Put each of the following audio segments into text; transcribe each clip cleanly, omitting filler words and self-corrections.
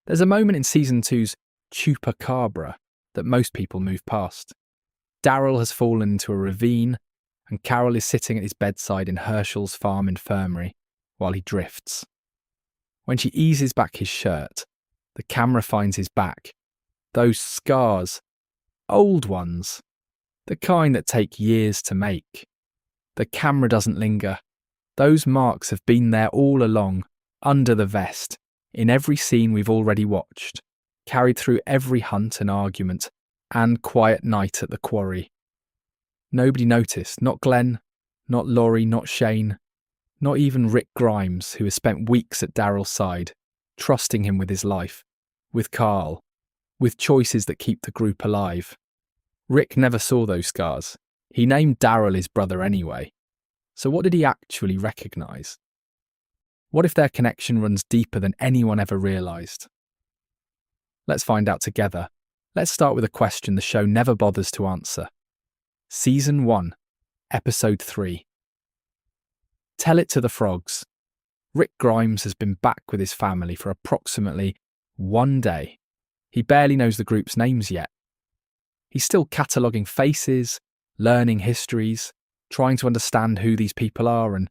There's a moment in Season 2's Chupacabra that most people move past. Daryl has fallen into a ravine, and Carol is sitting at his bedside in Herschel's farm infirmary while he drifts. When she eases back his shirt, the camera finds his back. Those scars, old ones, the kind that take years to make. The camera doesn't linger. Those marks have been there all along, under the vest, in every scene we've already watched, carried through every hunt and argument, and quiet night at the quarry. Nobody noticed, not Glenn, not Laurie, not Shane, not even Rick Grimes, who has spent weeks at Daryl's side, trusting him with his life, with Carl, with choices that keep the group alive. Rick never saw those scars. He named Daryl his brother anyway. So what did he actually recognise? What if their connection runs deeper than anyone ever realised? Let's find out together. Let's start with a question the show never bothers to answer. Season 1, Episode 3. Tell It to the Frogs. Rick Grimes has been back with his family for approximately 1 day. He barely knows the group's names yet. He's still cataloguing faces, learning histories, trying to understand who these people are and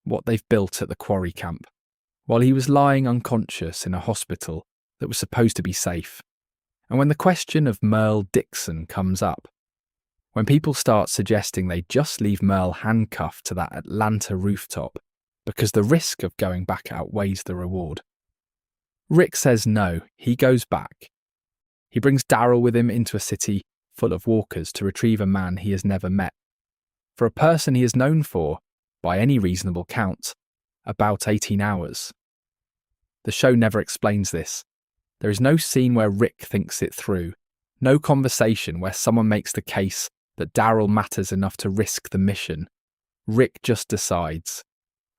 what they've built at the quarry camp, while he was lying unconscious in a hospital that was supposed to be safe. And when the question of Merle Dixon comes up, when people start suggesting they just leave Merle handcuffed to that Atlanta rooftop because the risk of going back outweighs the reward, Rick says no, he goes back. He brings Daryl with him into a city full of walkers to retrieve a man he has never met. For a person he is known for, by any reasonable count, about 18 hours. The show never explains this. There is no scene where Rick thinks it through, no conversation where someone makes the case that Daryl matters enough to risk the mission. Rick just decides.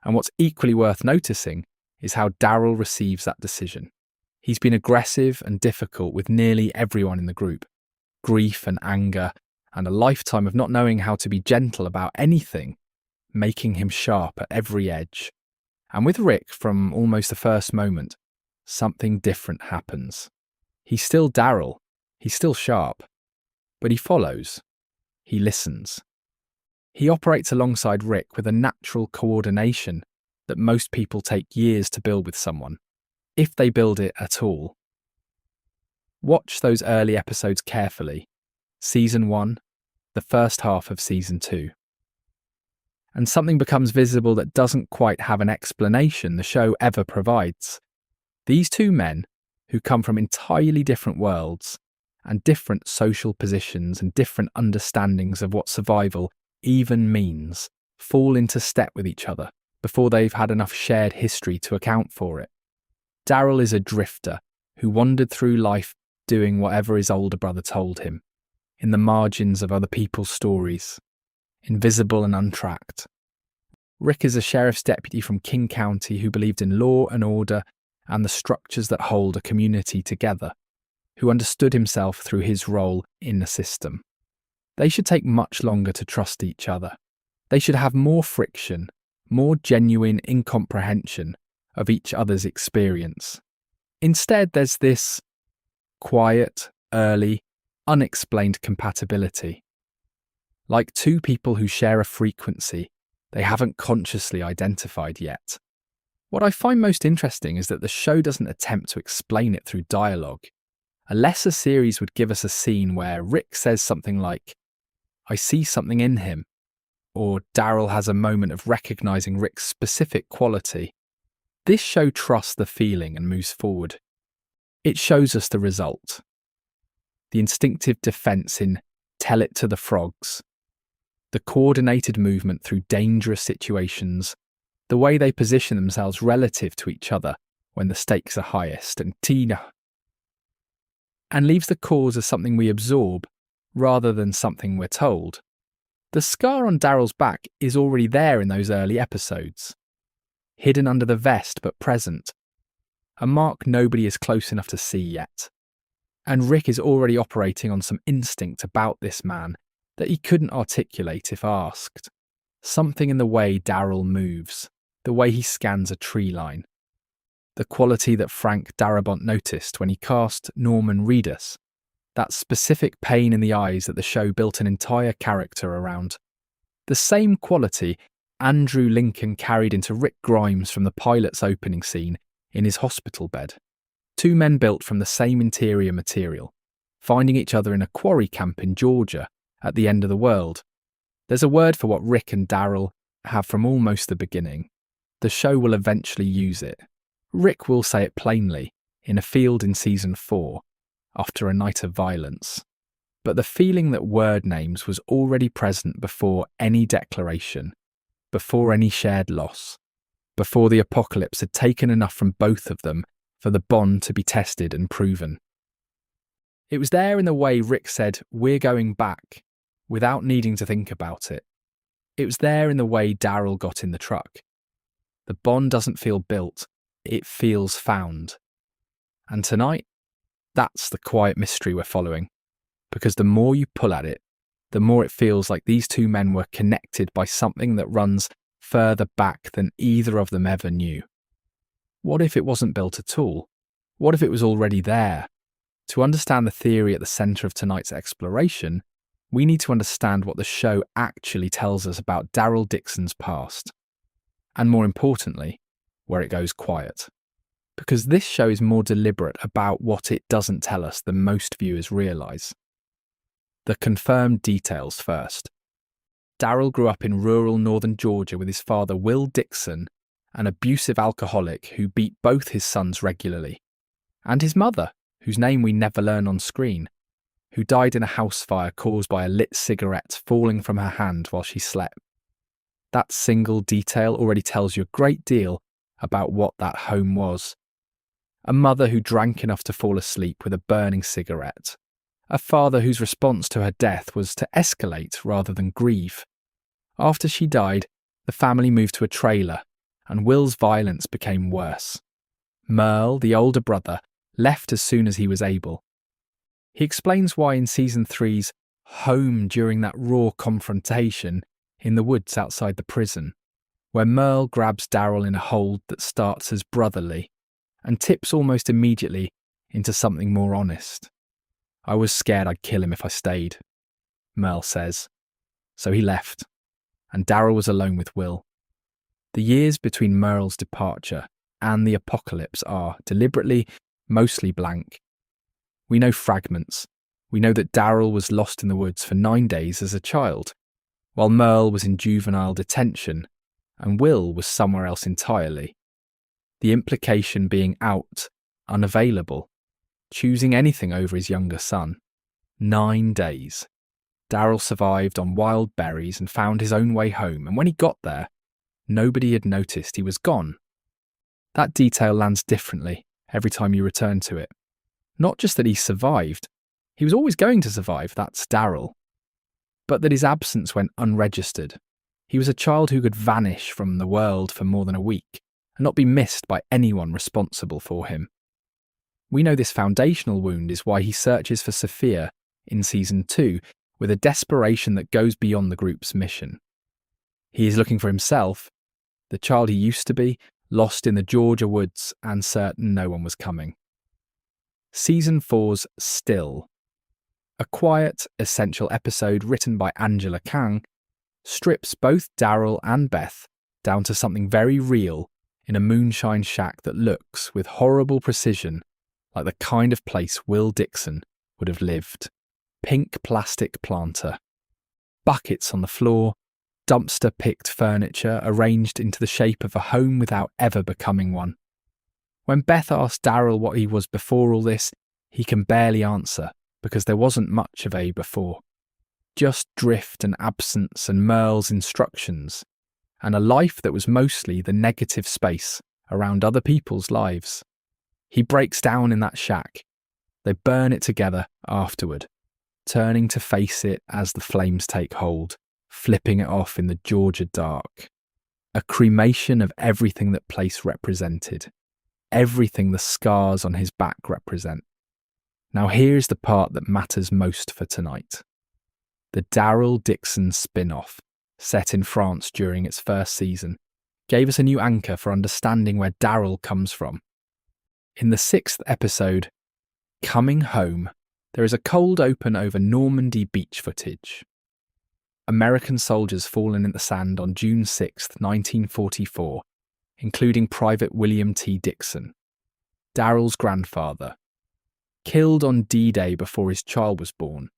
And what's equally worth noticing is how Daryl receives that decision. He's been aggressive and difficult with nearly everyone in the group. Grief and anger, and a lifetime of not knowing how to be gentle about anything, making him sharp at every edge. And with Rick, from almost the first moment, something different happens. He's still Daryl, he's still sharp, but he follows, he listens. He operates alongside Rick with a natural coordination that most people take years to build with someone, if they build it at all. Watch those early episodes carefully. Season 1, the first half of Season 2. And something becomes visible that doesn't quite have an explanation the show ever provides. These two men, who come from entirely different worlds, and different social positions and different understandings of what survival even means, fall into step with each other before they've had enough shared history to account for it. Daryl is a drifter who wandered through life doing whatever his older brother told him, in the margins of other people's stories, invisible and untracked. Rick is a sheriff's deputy from King County who believed in law and order and the structures that hold a community together, who understood himself through his role in the system. They should take much longer to trust each other. They should have more friction, more genuine incomprehension of each other's experience. Instead, there's this quiet, early, unexplained compatibility. Like two people who share a frequency they haven't consciously identified yet. What I find most interesting is that the show doesn't attempt to explain it through dialogue. A lesser series would give us a scene where Rick says something like, "I see something in him," or Daryl has a moment of recognizing Rick's specific quality. This show trusts the feeling and moves forward. It shows us the result. The instinctive defense in Tell It to the Frogs. The coordinated movement through dangerous situations. The way they position themselves relative to each other when the stakes are highest, and leaves the cause as something we absorb rather than something we're told. The scar on Daryl's back is already there in those early episodes. Hidden under the vest but present. A mark nobody is close enough to see yet. And Rick is already operating on some instinct about this man that he couldn't articulate if asked. Something in the way Daryl moves, the way he scans a tree line. the quality that Frank Darabont noticed when he cast Norman Reedus, that specific pain in the eyes that the show built an entire character around. The same quality Andrew Lincoln carried into Rick Grimes from the pilot's opening scene in his hospital bed. Two men built from the same interior material, finding each other in a quarry camp in Georgia at the end of the world. There's a word for what Rick and Daryl have from almost the beginning. The show will eventually use it. Rick will say it plainly in a field in season 4, after a night of violence. But the feeling that word names was already present before any declaration, before any shared loss, before the apocalypse had taken enough from both of them for the bond to be tested and proven. It was there in the way Rick said, "We're going back," without needing to think about it. It was there in the way Daryl got in the truck. The bond doesn't feel built, it feels found. And tonight, that's the quiet mystery we're following. Because the more you pull at it, the more it feels like these two men were connected by something that runs further back than either of them ever knew. What if it wasn't built at all? What if it was already there? To understand the theory at the centre of tonight's exploration, we need to understand what the show actually tells us about Daryl Dixon's past. And more importantly, where it goes quiet. Because this show is more deliberate about what it doesn't tell us than most viewers realise. The confirmed details first. Daryl grew up in rural northern Georgia with his father Will Dixon, an abusive alcoholic who beat both his sons regularly, and his mother, whose name we never learn on screen, who died in a house fire caused by a lit cigarette falling from her hand while she slept. That single detail already tells you a great deal about what that home was. A mother who drank enough to fall asleep with a burning cigarette. A father whose response to her death was to escalate rather than grieve. After she died, the family moved to a trailer, and Will's violence became worse. Merle, the older brother, left as soon as he was able. He explains why in season 3's home during that raw confrontation in the woods outside the prison, where Merle grabs Daryl in a hold that starts as brotherly and tips almost immediately into something more honest. "I was scared I'd kill him if I stayed," Merle says. So he left, and Daryl was alone with Will. The years between Merle's departure and the apocalypse are, deliberately, mostly blank. We know fragments. We know that Daryl was lost in the woods for 9 days as a child, while Merle was in juvenile detention, and Will was somewhere else entirely. The implication being out, unavailable, choosing anything over his younger son. 9 days. Daryl survived on wild berries and found his own way home, and when he got there, nobody had noticed he was gone. That detail lands differently every time you return to it. Not just that he survived, he was always going to survive, that's Daryl, but that his absence went unregistered. He was a child who could vanish from the world for more than a week and not be missed by anyone responsible for him. We know this foundational wound is why he searches for Sophia in season 2 with a desperation that goes beyond the group's mission. He is looking for himself, the child he used to be, lost in the Georgia woods and certain no one was coming. Season 4's Still, a quiet, essential episode written by Angela Kang, strips both Daryl and Beth down to something very real in a moonshine shack that looks, with horrible precision, like the kind of place Will Dixon would have lived. Pink plastic planter. Buckets on the floor, dumpster-picked furniture arranged into the shape of a home without ever becoming one. When Beth asked Daryl what he was before all this, he can barely answer, because there wasn't much of a before. Just drift and absence and Merle's instructions, and a life that was mostly the negative space around other people's lives. He breaks down in that shack. They burn it together afterward, turning to face it as the flames take hold, flipping it off in the Georgia dark. A cremation of everything that place represented, everything the scars on his back represent. Now here's the part that matters most for tonight. The Daryl Dixon spin-off, set in France during its first season, gave us a new anchor for understanding where Daryl comes from, In the 6th episode, Coming Home, there is a cold open over Normandy beach footage. American soldiers fallen in the sand on June 6, 1944, including Private William T. Dixon, Daryl's grandfather, killed on D-Day before his child was born.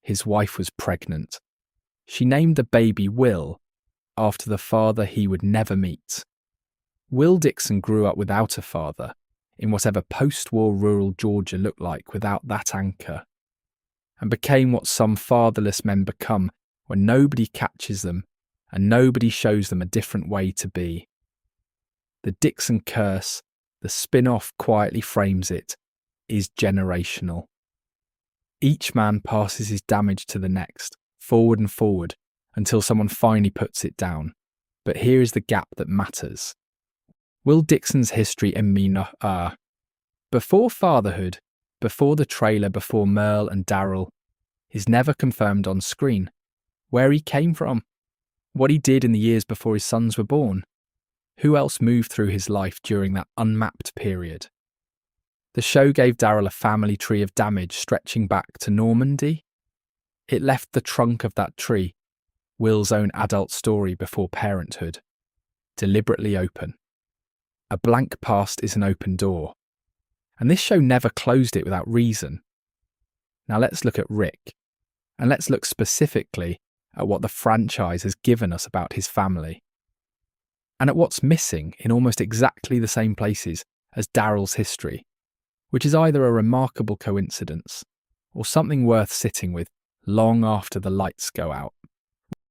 His wife was pregnant. She named the baby Will, after the father he would never meet. Will Dixon grew up without a father, in whatever post-war rural Georgia looked like without that anchor, and became what some fatherless men become when nobody catches them and nobody shows them a different way to be. The Dixon curse, the spin-off quietly frames it, is generational. Each man passes his damage to the next, forward and forward, until someone finally puts it down. But here is the gap that matters. Will Dixon's history before fatherhood, before the trailer, before Merle and Daryl, is never confirmed on screen. Where he came from, what he did in the years before his sons were born. Who else moved through his life during that unmapped period? The show gave Daryl a family tree of damage stretching back to Normandy. It left the trunk of that tree, Will's own adult story before parenthood, deliberately open. A blank past is an open door. And this show never closed it without reason. Now let's look at Rick, and let's look specifically at what the franchise has given us about his family, and at what's missing in almost exactly the same places as Daryl's history, which is either a remarkable coincidence or something worth sitting with long after the lights go out.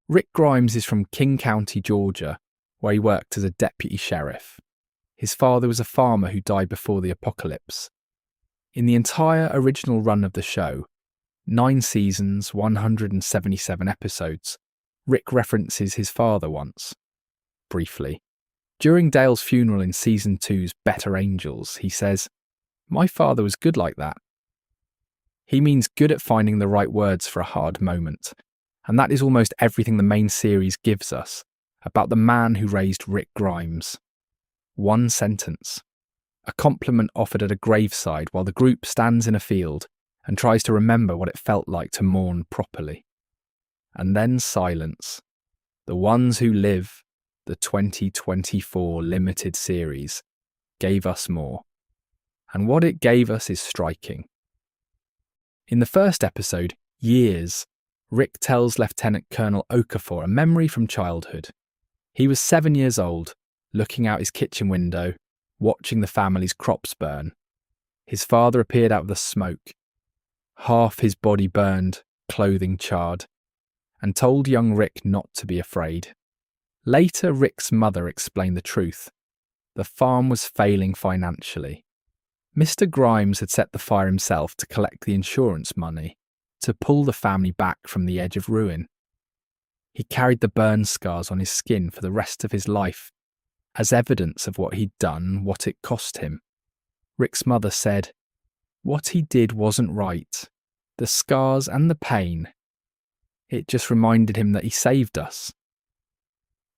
Rick Grimes is from King County, Georgia, where he worked as a deputy sheriff. His father was a farmer who died before the apocalypse. In the entire original run of the show, 9 seasons, 177 episodes, Rick references his father once, briefly. During Dale's funeral in Season 2's Better Angels, he says, "My father was good like that." He means good at finding the right words for a hard moment, and that is almost everything the main series gives us about the man who raised Rick Grimes. One sentence, a compliment offered at a graveside while the group stands in a field and tries to remember what it felt like to mourn properly. And then silence. The Ones Who Live, the 2024 limited series, gave us more. And what it gave us is striking. In the first episode, Years, Rick tells Lieutenant Colonel Okafor a memory from childhood. He was 7 years old, looking out his kitchen window, watching the family's crops burn. His father appeared out of the smoke. Half his body burned, clothing charred, and told young Rick not to be afraid. Later, Rick's mother explained the truth. The farm was failing financially. Mr. Grimes had set the fire himself to collect the insurance money, to pull the family back from the edge of ruin. He carried the burn scars on his skin for the rest of his life, as evidence of what he'd done, what it cost him. Rick's mother said, "What he did wasn't right. The scars and the pain. It just reminded him that he saved us."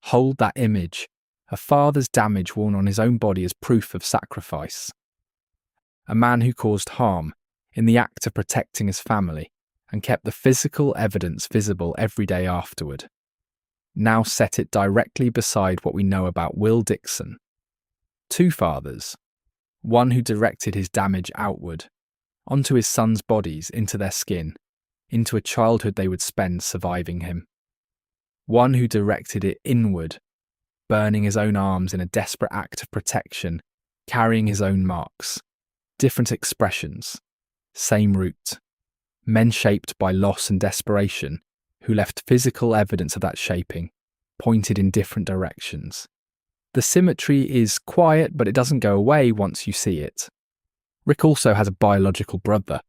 Hold that image, a father's damage worn on his own body as proof of sacrifice. A man who caused harm in the act of protecting his family and kept the physical evidence visible every day afterward. Now set it directly beside what we know about Will Dixon. 2 fathers, one who directed his damage outward, onto his sons' bodies, into their skin, into a childhood they would spend surviving him. One who directed it inward, burning his own arms in a desperate act of protection, carrying his own marks. Different expressions, same root. Men shaped by loss and desperation, who left physical evidence of that shaping, pointed in different directions. The symmetry is quiet, but it doesn't go away once you see it. Rick also has a biological brother.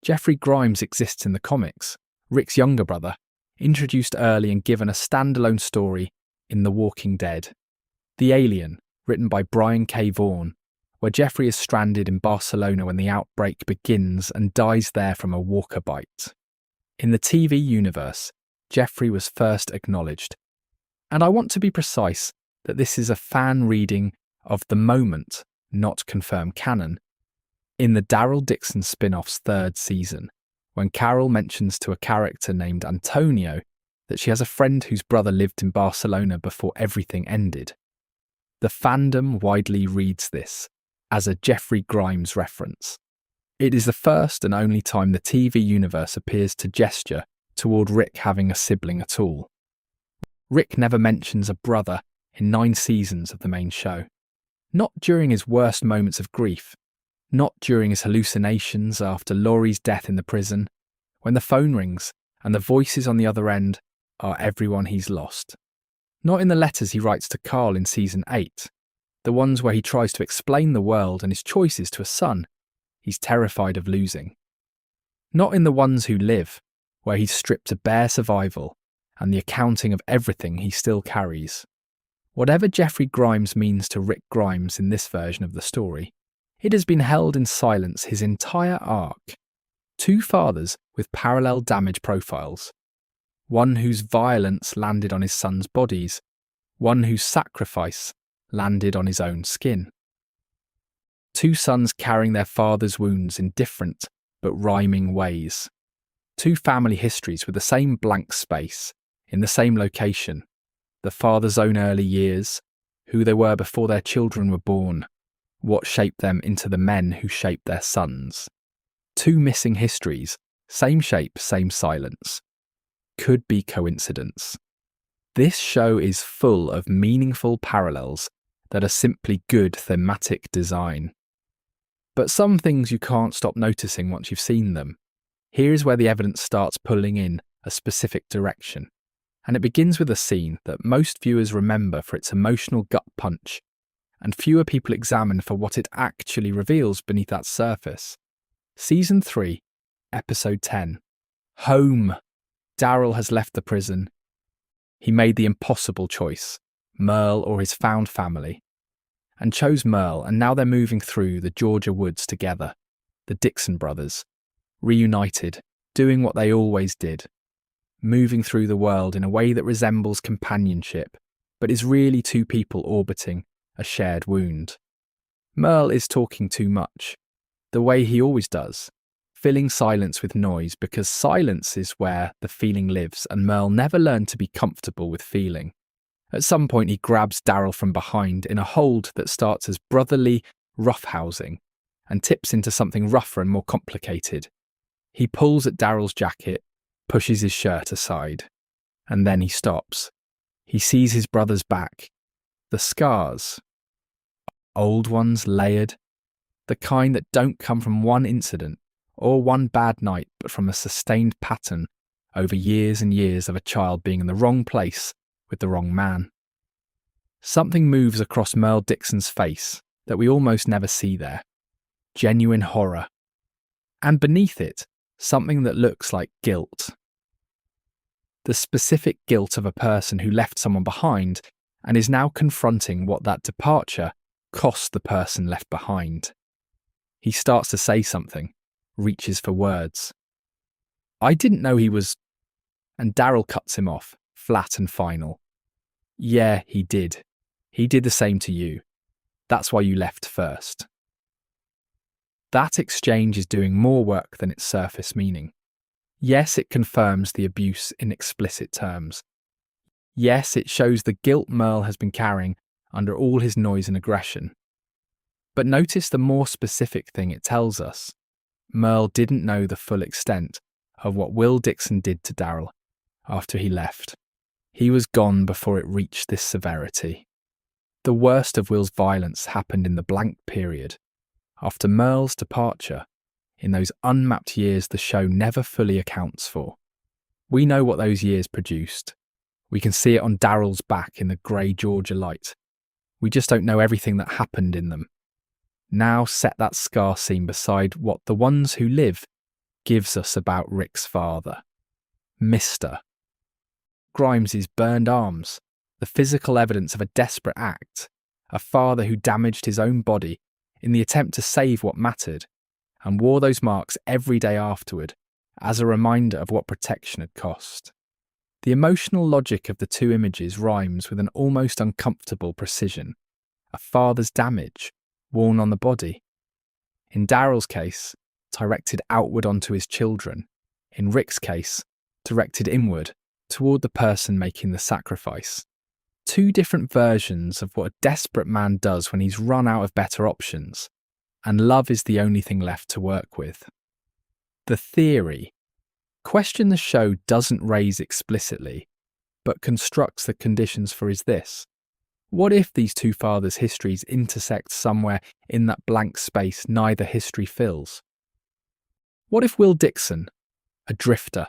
Jeffrey Grimes exists in the comics, Rick's younger brother, introduced early and given a standalone story in The Walking Dead. The Alien, written by Brian K. Vaughan, where Jeffrey is stranded in Barcelona when the outbreak begins and dies there from a walker bite. In the TV universe, Jeffrey was first acknowledged. And I want to be precise that this is a fan reading of the moment, not confirmed canon, in the Daryl Dixon spin-off's third season, when Carol mentions to a character named Antonio that she has a friend whose brother lived in Barcelona before everything ended. The fandom widely reads this as a Jeffrey Grimes reference. It is the first and only time the TV universe appears to gesture toward Rick having a sibling at all. Rick never mentions a brother in 9 seasons of the main show. Not during his worst moments of grief, not during his hallucinations after Laurie's death in the prison, when the phone rings and the voices on the other end are everyone he's lost. Not in the letters he writes to Carl in season 8, the ones where he tries to explain the world and his choices to a son he's terrified of losing. Not in the ones who live, where he's stripped to bare survival and the accounting of everything he still carries. Whatever Jeffrey Grimes means to Rick Grimes in this version of the story, it has been held in silence his entire arc. 2 fathers with parallel damage profiles. One whose violence landed on his sons' bodies, one whose sacrifice landed on his own skin. 2 sons carrying their father's wounds in different but rhyming ways. 2 family histories with the same blank space, in the same location. The father's own early years, who they were before their children were born, what shaped them into the men who shaped their sons. 2 missing histories, same shape, same silence. Could be coincidence. This show is full of meaningful parallels that are simply good thematic design. But some things you can't stop noticing once you've seen them. Here is where the evidence starts pulling in a specific direction, and it begins with a scene that most viewers remember for its emotional gut punch, and fewer people examine for what it actually reveals beneath that surface. Season 3, Episode 10. Home. Daryl has left the prison. He made the impossible choice, Merle or his found family, and chose Merle, and now they're moving through the Georgia woods together, the Dixon brothers, reunited, doing what they always did, moving through the world in a way that resembles companionship, but is really 2 people orbiting a shared wound. Merle is talking too much, the way he always does, filling silence with noise, because silence is where the feeling lives, and Merle never learned to be comfortable with feeling. At some point he grabs Daryl from behind in a hold that starts as brotherly roughhousing and tips into something rougher and more complicated. He pulls at Daryl's jacket, pushes his shirt aside, and then he stops. He sees his brother's back. The scars. Old ones, layered. The kind that don't come from one incident or one bad night, but from a sustained pattern over years and years of a child being in the wrong place with the wrong man. Something moves across Merle Dixon's face that we almost never see there. Genuine horror. And beneath it, something that looks like guilt. The specific guilt of a person who left someone behind and is now confronting what that departure cost the person left behind. He starts to say something, reaches for words. I didn't know he was... And Daryl cuts him off, flat and final. Yeah, he did. He did the same to you. That's why you left first. That exchange is doing more work than its surface meaning. Yes, it confirms the abuse in explicit terms. Yes, it shows the guilt Merle has been carrying under all his noise and aggression. But notice the more specific thing it tells us. Merle didn't know the full extent of what Will Dixon did to Daryl after he left. He was gone before it reached this severity. The worst of Will's violence happened in the blank period, after Merle's departure, in those unmapped years the show never fully accounts for. We know what those years produced. We can see it on Daryl's back in the grey Georgia light. We just don't know everything that happened in them. Now set that scar scene beside what the ones who live gives us about Rick's father. Mr. Grimes's burned arms, the physical evidence of a desperate act, a father who damaged his own body in the attempt to save what mattered, and wore those marks every day afterward as a reminder of what protection had cost. The emotional logic of the 2 images rhymes with an almost uncomfortable precision. A father's damage, worn on the body. In Daryl's case, directed outward onto his children. In Rick's case, directed inward, toward the person making the sacrifice. Two different versions of what a desperate man does when he's run out of better options, and love is the only thing left to work with. The theory. Question the show doesn't raise explicitly, but constructs the conditions for is this. What if these two fathers' histories intersect somewhere in that blank space neither history fills? What if Will Dixon, a drifter,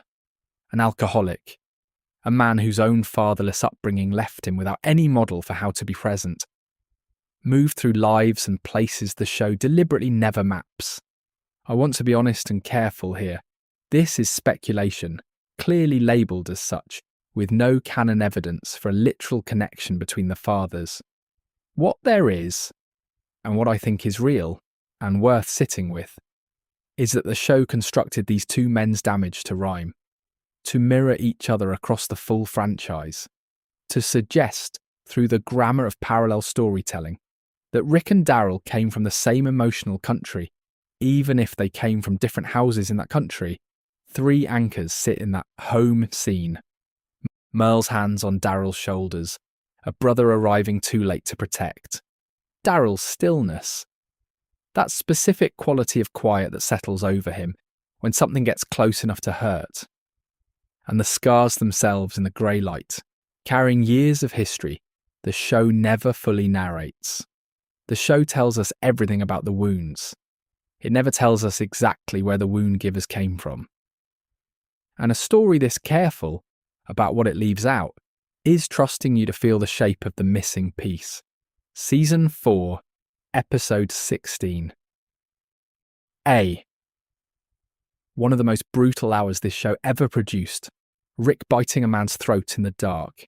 an alcoholic, a man whose own fatherless upbringing left him without any model for how to be present, moved through lives and places the show deliberately never maps? I want to be honest and careful here. This is speculation, clearly labelled as such, with no canon evidence for a literal connection between the fathers. What there is, and what I think is real, and worth sitting with, is that the show constructed these two men's damage to rhyme, to mirror each other across the full franchise, to suggest, through the grammar of parallel storytelling, that Rick and Daryl came from the same emotional country, even if they came from different houses in that country. Three anchors sit in that home scene. Merle's hands on Daryl's shoulders, a brother arriving too late to protect. Daryl's stillness. That specific quality of quiet that settles over him when something gets close enough to hurt. And the scars themselves in the grey light, carrying years of history, the show never fully narrates. The show tells us everything about the wounds. It never tells us exactly where the wound givers came from. And a story this careful about what it leaves out is trusting you to feel the shape of the missing piece. Season 4, Episode 16. A. One of the most brutal hours this show ever produced. Rick biting a man's throat in the dark.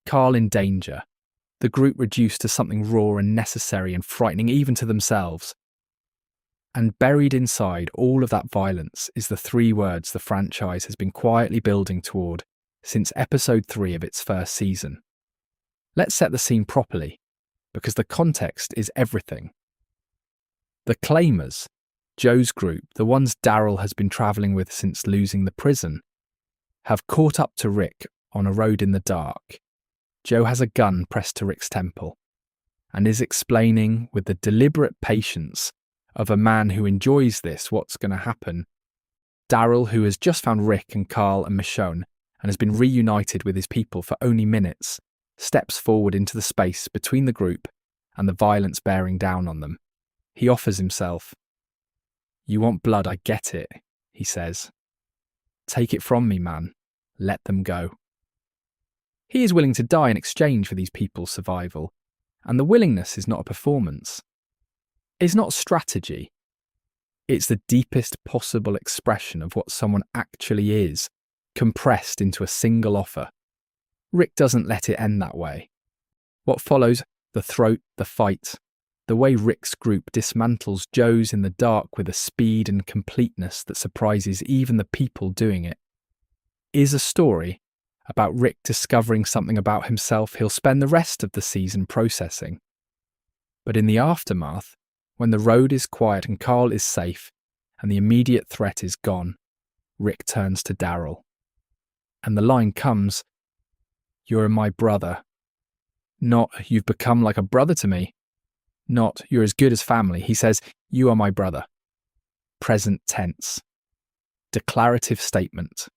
Carl in danger. The group reduced to something raw and necessary and frightening even to themselves. And buried inside all of that violence is the three words the franchise has been quietly building toward since episode 3 of its first season. Let's set the scene properly, because the context is everything. The Claimers, Joe's group, the ones Daryl has been travelling with since losing the prison, have caught up to Rick on a road in the dark. Joe has a gun pressed to Rick's temple and is explaining with the deliberate patience of a man who enjoys this what's going to happen. Daryl, who has just found Rick and Carl and Michonne and has been reunited with his people for only minutes, steps forward into the space between the group and the violence bearing down on them. He offers himself. "You want blood, I get it," he says. "Take it from me, man. Let them go." He is willing to die in exchange for these people's survival, and the willingness is not a performance. It's not strategy. It's the deepest possible expression of what someone actually is, compressed into a single offer. Rick doesn't let it end that way. What follows, the throat, the fight, the way Rick's group dismantles Joe's in the dark with a speed and completeness that surprises even the people doing it, is a story about Rick discovering something about himself he'll spend the rest of the season processing. But in the aftermath, when the road is quiet and Carl is safe and the immediate threat is gone, Rick turns to Daryl. And the line comes, "You're my brother." Not, "You've become like a brother to me." Not, "You're as good as family." He says, "You are my brother." Present tense. Declarative statement.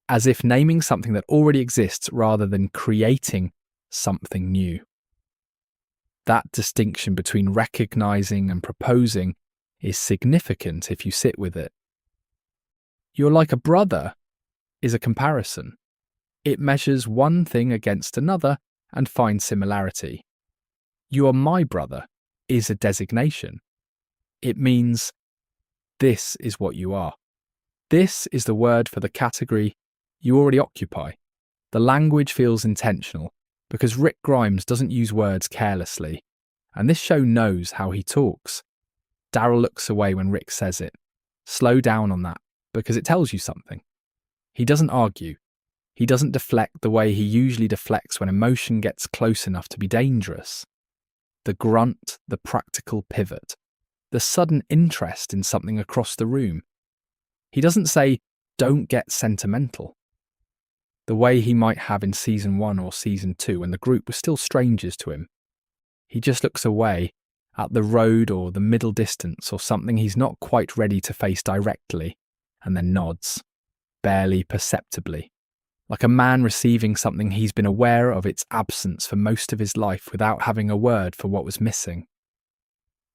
As if naming something that already exists rather than creating something new. That distinction between recognizing and proposing is significant if you sit with it. "You're like a brother" is a comparison. It measures one thing against another and finds similarity. "You are my brother" is a designation. It means this is what you are. This is the word for the category you already occupy. The language feels intentional because Rick Grimes doesn't use words carelessly, and this show knows how he talks. Daryl looks away when Rick says it. Slow down on that, because it tells you something. He doesn't argue. He doesn't deflect the way he usually deflects when emotion gets close enough to be dangerous. The grunt, the practical pivot, the sudden interest in something across the room. He doesn't say, "Don't get sentimental," the way he might have in season 1 or season 2 when the group was still strangers to him. He just looks away at the road or the middle distance or something he's not quite ready to face directly, and then nods, barely perceptibly, like a man receiving something he's been aware of its absence for most of his life without having a word for what was missing.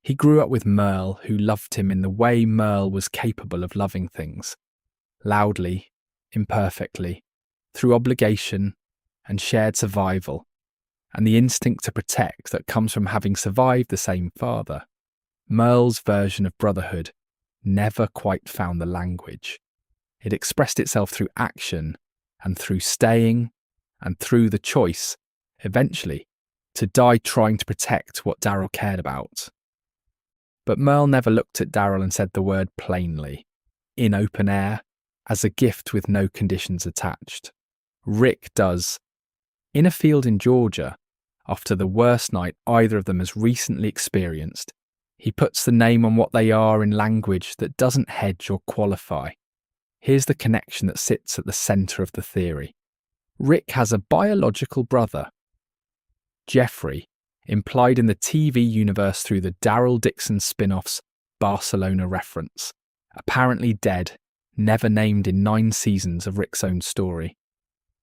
He grew up with Merle, who loved him in the way Merle was capable of loving things, loudly, imperfectly, through obligation and shared survival, and the instinct to protect that comes from having survived the same father. Merle's version of brotherhood never quite found the language. It expressed itself through action and through staying and through the choice, eventually, to die trying to protect what Daryl cared about. But Merle never looked at Daryl and said the word plainly, in open air, as a gift with no conditions attached. Rick does. In a field in Georgia, after the worst night either of them has recently experienced, he puts the name on what they are in language that doesn't hedge or qualify. Here's the connection that sits at the centre of the theory. Rick has a biological brother, Jeffrey, implied in the TV universe through the Daryl Dixon spin-off's Barcelona reference, apparently dead, never named in 9 seasons of Rick's own story.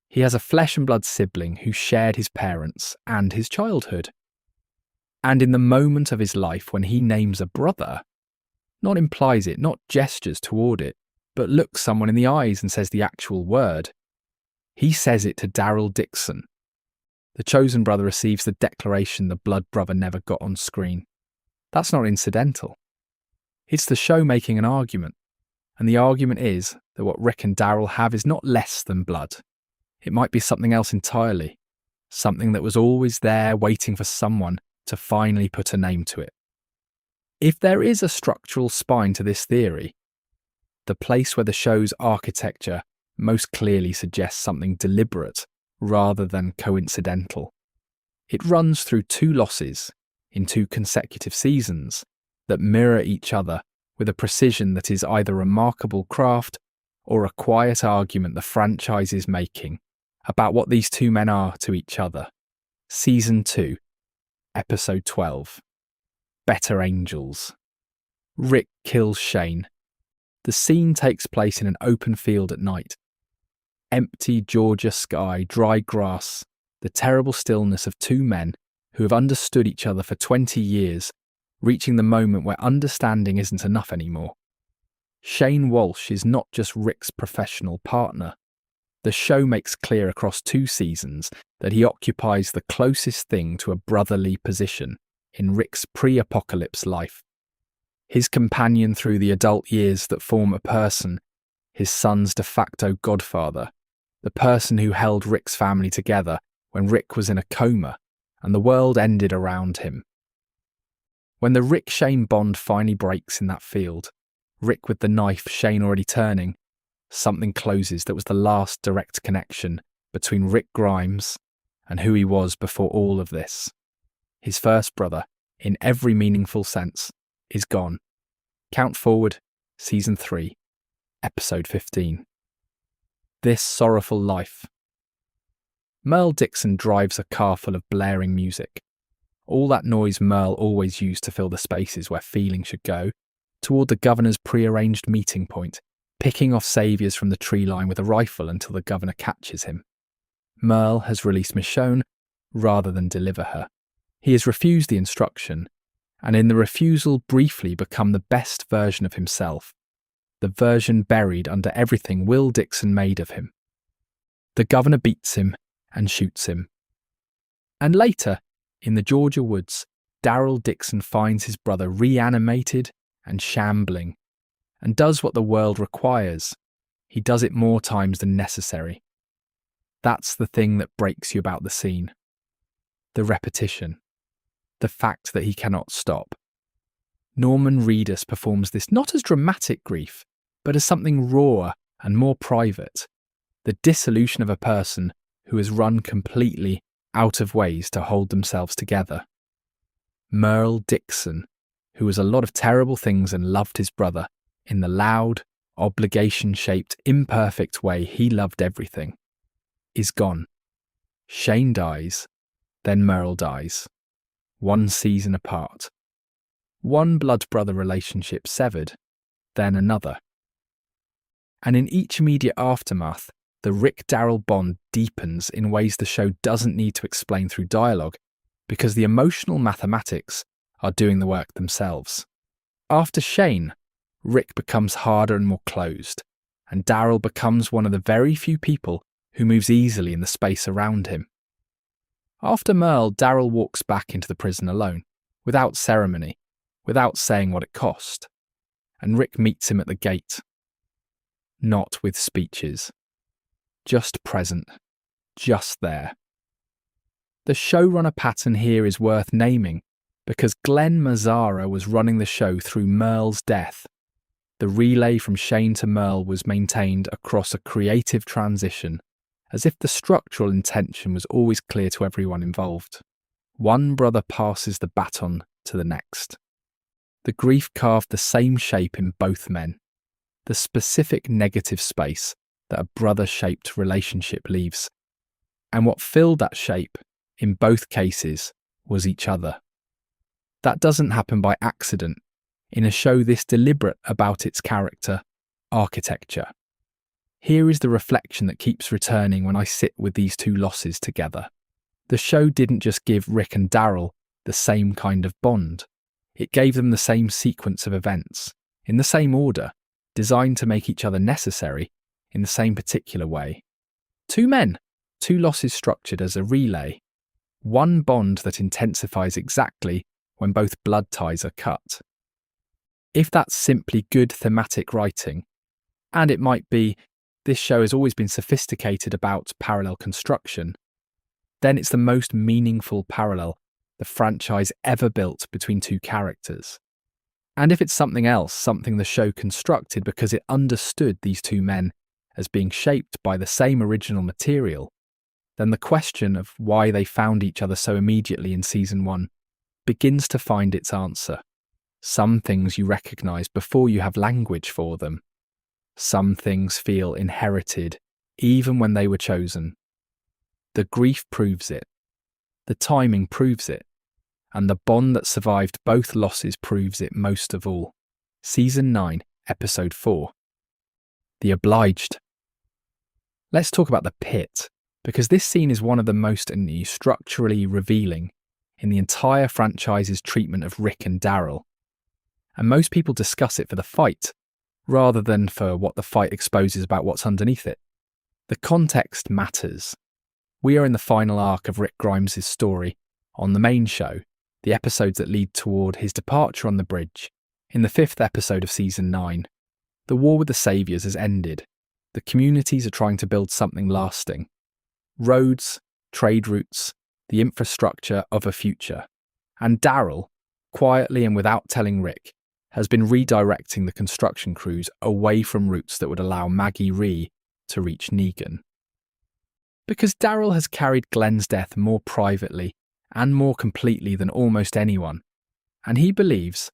He has a flesh and blood sibling who shared his parents and his childhood. And in the moment of his life when he names a brother, not implies it, not gestures toward it, but looks someone in the eyes and says the actual word. He says it to Daryl Dixon. The chosen brother receives the declaration the blood brother never got on screen. That's not incidental. It's the show making an argument, and the argument is that what Rick and Daryl have is not less than blood. It might be something else entirely, something that was always there waiting for someone to finally put a name to it. If there is a structural spine to this theory, the place where the show's architecture most clearly suggests something deliberate rather than coincidental. It runs through 2 losses in 2 consecutive seasons that mirror each other with a precision that is either remarkable craft or a quiet argument the franchise is making about what these 2 men are to each other. Season 2, Episode 12. Better Angels. Rick kills Shane. The scene takes place in an open field at night. Empty Georgia sky, dry grass, the terrible stillness of 2 men who have understood each other for 20 years, reaching the moment where understanding isn't enough anymore. Shane Walsh is not just Rick's professional partner. The show makes clear across 2 seasons that he occupies the closest thing to a brotherly position in Rick's pre-apocalypse life. His companion through the adult years that form a person, his son's de facto godfather, the person who held Rick's family together when Rick was in a coma and the world ended around him. When the Rick-Shane bond finally breaks in that field, Rick with the knife, Shane already turning, something closes that was the last direct connection between Rick Grimes and who he was before all of this. His first brother, in every meaningful sense, is gone. Count forward, Season 3, Episode 15. This Sorrowful Life. Merle Dixon drives a car full of blaring music. All that noise Merle always used to fill the spaces where feeling should go, toward the governor's prearranged meeting point, picking off saviours from the tree line with a rifle until the governor catches him. Merle has released Michonne rather than deliver her. He has refused the instruction, and in the refusal briefly become the best version of himself, the version buried under everything Will Dixon made of him. The governor beats him and shoots him. And later, in the Georgia woods, Daryl Dixon finds his brother reanimated and shambling, and does what the world requires. He does it more times than necessary. That's the thing that breaks you about the scene. The repetition. The fact that he cannot stop. Norman Reedus performs this not as dramatic grief, but as something rawer and more private. The dissolution of a person who has run completely out of ways to hold themselves together. Merle Dixon, who was a lot of terrible things and loved his brother in the loud, obligation-shaped, imperfect way he loved everything, is gone. Shane dies, then Merle dies. 1 season apart. One blood-brother relationship severed, then another. And in each immediate aftermath, the Rick-Daryl bond deepens in ways the show doesn't need to explain through dialogue, because the emotional mathematics are doing the work themselves. After Shane, Rick becomes harder and more closed, and Daryl becomes one of the very few people who moves easily in the space around him. After Merle, Daryl walks back into the prison alone, without ceremony, without saying what it cost, and Rick meets him at the gate. Not with speeches. Just present. Just there. The showrunner pattern here is worth naming, because Glenn Mazzara was running the show through Merle's death. The relay from Shane to Merle was maintained across a creative transition, as if the structural intention was always clear to everyone involved. One brother passes the baton to the next. The grief carved the same shape in both men, the specific negative space that a brother-shaped relationship leaves. And what filled that shape, in both cases, was each other. That doesn't happen by accident in a show this deliberate about its character, architecture. Here is the reflection that keeps returning when I sit with these two losses together. The show didn't just give Rick and Daryl the same kind of bond. It gave them the same sequence of events, in the same order, designed to make each other necessary in the same particular way. 2 men, 2 losses structured as a relay. One bond that intensifies exactly when both blood ties are cut. If that's simply good thematic writing, and it might be, this show has always been sophisticated about parallel construction, then it's the most meaningful parallel the franchise ever built between 2 characters. And if it's something else, something the show constructed because it understood these 2 men as being shaped by the same original material, then the question of why they found each other so immediately in season 1 begins to find its answer. Some things you recognise before you have language for them. Some things feel inherited, even when they were chosen. The grief proves it. The timing proves it. And the bond that survived both losses proves it most of all. Season 9, Episode 4. The Obliged. Let's talk about the pit, because this scene is one of the most structurally revealing in the entire franchise's treatment of Rick and Daryl. And most people discuss it for the fight, rather than for what the fight exposes about what's underneath it. The context matters. We are in the final arc of Rick Grimes' story on the main show, the episodes that lead toward his departure on the bridge. In the 5th episode of Season 9, the war with the Saviours has ended. The communities are trying to build something lasting. Roads, trade routes, the infrastructure of a future. And Daryl, quietly and without telling Rick, has been redirecting the construction crews away from routes that would allow Maggie Rhee to reach Negan. Because Daryl has carried Glenn's death more privately and more completely than almost anyone, and he believes,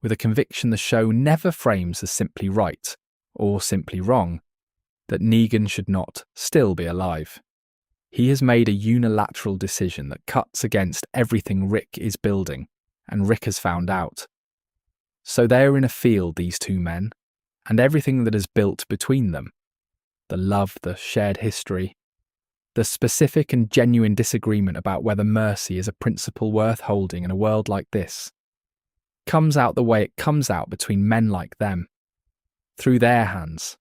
with a conviction the show never frames as simply right or simply wrong, that Negan should not still be alive. He has made a unilateral decision that cuts against everything Rick is building, and Rick has found out. So they are in a field, these 2 men, and everything that is built between them, the love, the shared history, the specific and genuine disagreement about whether mercy is a principle worth holding in a world like this, comes out the way it comes out between men like them, through their hands.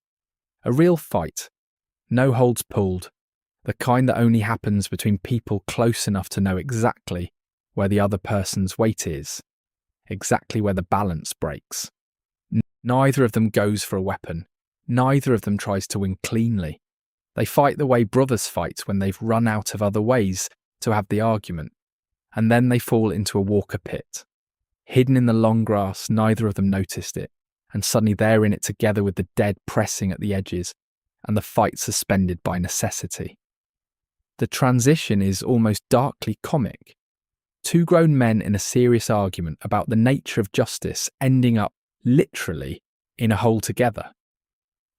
A real fight, no holds pulled, the kind that only happens between people close enough to know exactly where the other person's weight is, exactly where the balance breaks. Neither of them goes for a weapon. Neither of them tries to win cleanly. They fight the way brothers fight when they've run out of other ways to have the argument, and then they fall into a Walker pit. Hidden in the long grass, neither of them noticed it, and suddenly they're in it together with the dead pressing at the edges, and the fight suspended by necessity. The transition is almost darkly comic. Two grown men in a serious argument about the nature of justice ending up, literally, in a hole together.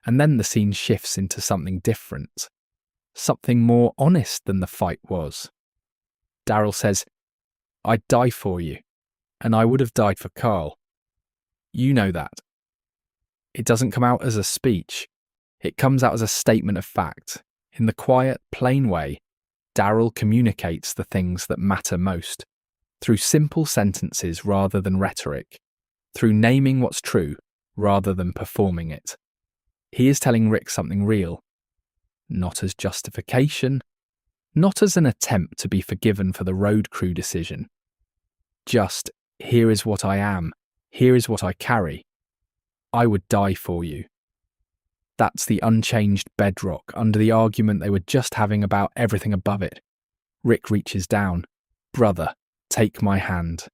And then the scene shifts into something different. Something more honest than the fight was. Daryl says, "I'd die for you, and I would have died for Carl. You know that." It doesn't come out as a speech. It comes out as a statement of fact. In the quiet, plain way, Daryl communicates the things that matter most, through simple sentences rather than rhetoric, through naming what's true rather than performing it. He is telling Rick something real, not as justification, not as an attempt to be forgiven for the road crew decision. Just, here is what I am, here is what I carry. I would die for you. That's the unchanged bedrock under the argument they were just having about everything above it. Rick reaches down. "Brother, take my hand."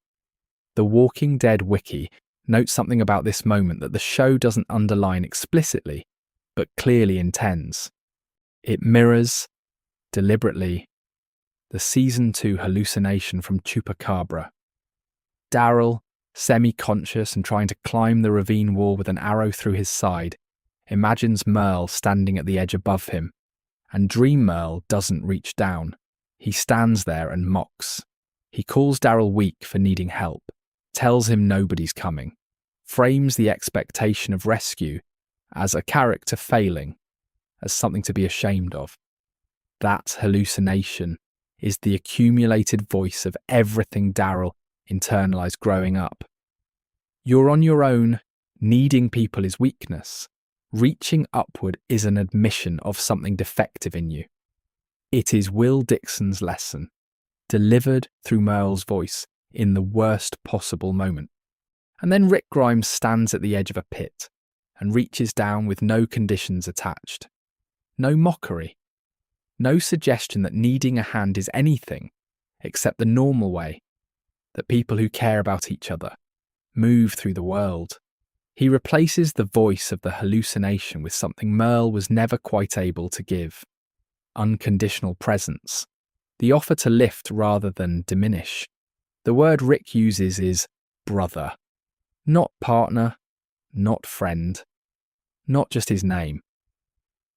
The Walking Dead wiki notes something about this moment that the show doesn't underline explicitly, but clearly intends. It mirrors, deliberately, the Season 2 hallucination from Chupacabra. Daryl, semi-conscious and trying to climb the ravine wall with an arrow through his side, imagines Merle standing at the edge above him, and Dream Merle doesn't reach down. He stands there and mocks. He calls Daryl weak for needing help, tells him nobody's coming, frames the expectation of rescue as a character failing, as something to be ashamed of. That hallucination is the accumulated voice of everything Daryl internalized growing up. You're on your own, needing people is weakness. Reaching upward is an admission of something defective in you. It is Will Dixon's lesson, delivered through Merle's voice in the worst possible moment. And then Rick Grimes stands at the edge of a pit and reaches down with no conditions attached. No mockery. No suggestion that needing a hand is anything except the normal way, that people who care about each other move through the world. He replaces the voice of the hallucination with something Merle was never quite able to give. Unconditional presence. The offer to lift rather than diminish. The word Rick uses is brother. Not partner, not friend, not just his name.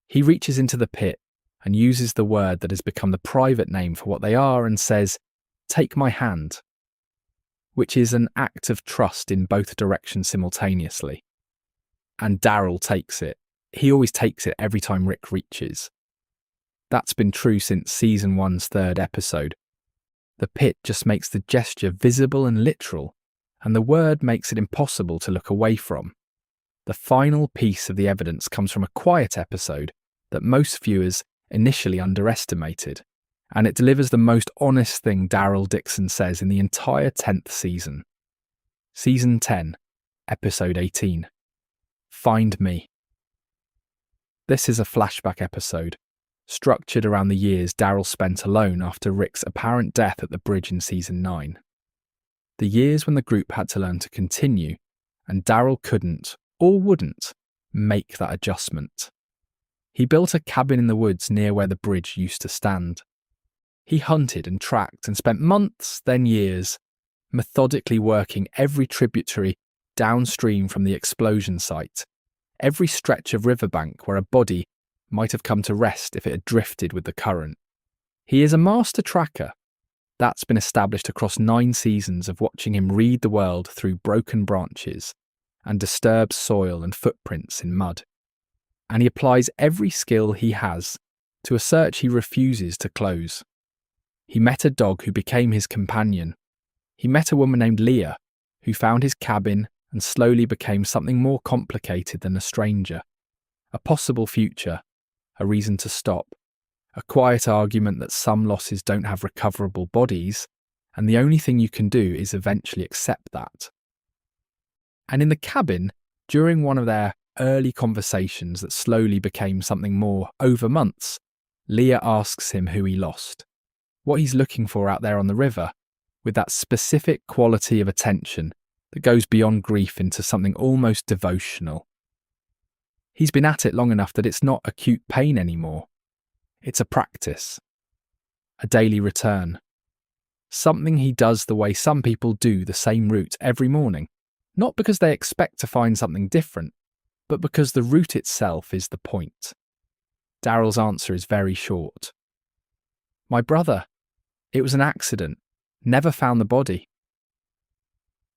He reaches into the pit and uses the word that has become the private name for what they are and says, "Take my hand," which is an act of trust in both directions simultaneously. And Daryl takes it. He always takes it every time Rick reaches. That's been true since Season 1's 3rd episode. The pit just makes the gesture visible and literal, and the word makes it impossible to look away from. The final piece of the evidence comes from a quiet episode that most viewers initially underestimated, and it delivers the most honest thing Daryl Dixon says in the entire 10th season. Season 10, Episode 18. Find Me. This is a flashback episode, structured around the years Daryl spent alone after Rick's apparent death at the bridge in Season 9. The years when the group had to learn to continue, and Daryl couldn't, or wouldn't, make that adjustment. He built a cabin in the woods near where the bridge used to stand. He hunted and tracked and spent months, then years, methodically working every tributary downstream from the explosion site, every stretch of riverbank where a body might have come to rest if it had drifted with the current. He is a master tracker. That's been established across 9 seasons of watching him read the world through broken branches and disturbed soil and footprints in mud. And he applies every skill he has to a search he refuses to close. He met a dog who became his companion. He met a woman named Leah, who found his cabin and slowly became something more complicated than a stranger. A possible future, a reason to stop, a quiet argument that some losses don't have recoverable bodies, and the only thing you can do is eventually accept that. And in the cabin, during one of their early conversations that slowly became something more over months, Leah asks him who he lost, what he's looking for out there on the river, with that specific quality of attention that goes beyond grief into something almost devotional. He's been at it long enough that it's not acute pain anymore. It's a practice, a daily return. Something he does the way some people do the same route every morning, not because they expect to find something different, but because the route itself is the point. Daryl's answer is very short. My brother. It was an accident. Never found the body.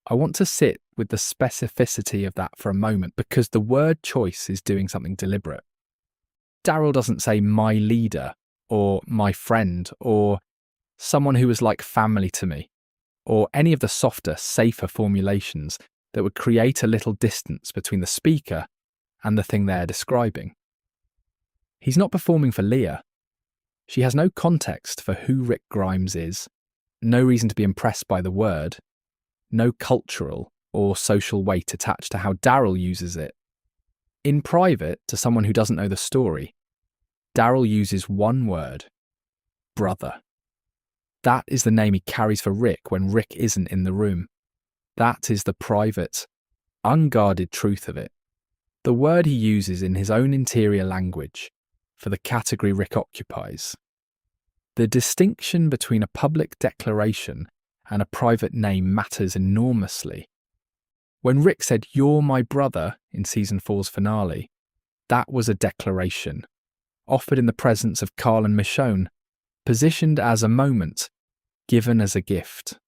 I want to sit with the specificity of that for a moment because the word choice is doing something deliberate. Daryl doesn't say my leader or my friend or someone who was like family to me or any of the softer, safer formulations that would create a little distance between the speaker and the thing they're describing. He's not performing for Leah. She has no context for who Rick Grimes is, no reason to be impressed by the word, no cultural or social weight attached to how Daryl uses it. In private, to someone who doesn't know the story, Daryl uses one word: brother. That is the name he carries for Rick when Rick isn't in the room. That is the private, unguarded truth of it. The word he uses in his own interior language for the category Rick occupies. The distinction between a public declaration and a private name matters enormously. When Rick said, "You're my brother," in Season 4's finale, that was a declaration, offered in the presence of Carl and Michonne, positioned as a moment, given as a gift.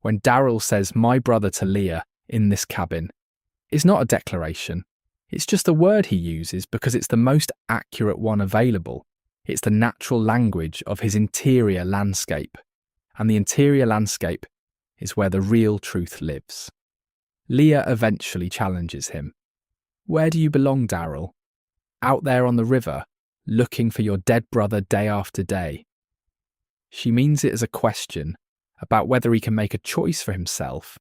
When Daryl says, "my brother" to Leah in this cabin, it's not a declaration. It's just a word he uses because it's the most accurate one available. It's the natural language of his interior landscape. And the interior landscape is where the real truth lives. Leah eventually challenges him. Where do you belong, Daryl? Out there on the river, looking for your dead brother day after day. She means it as a question about whether he can make a choice for himself,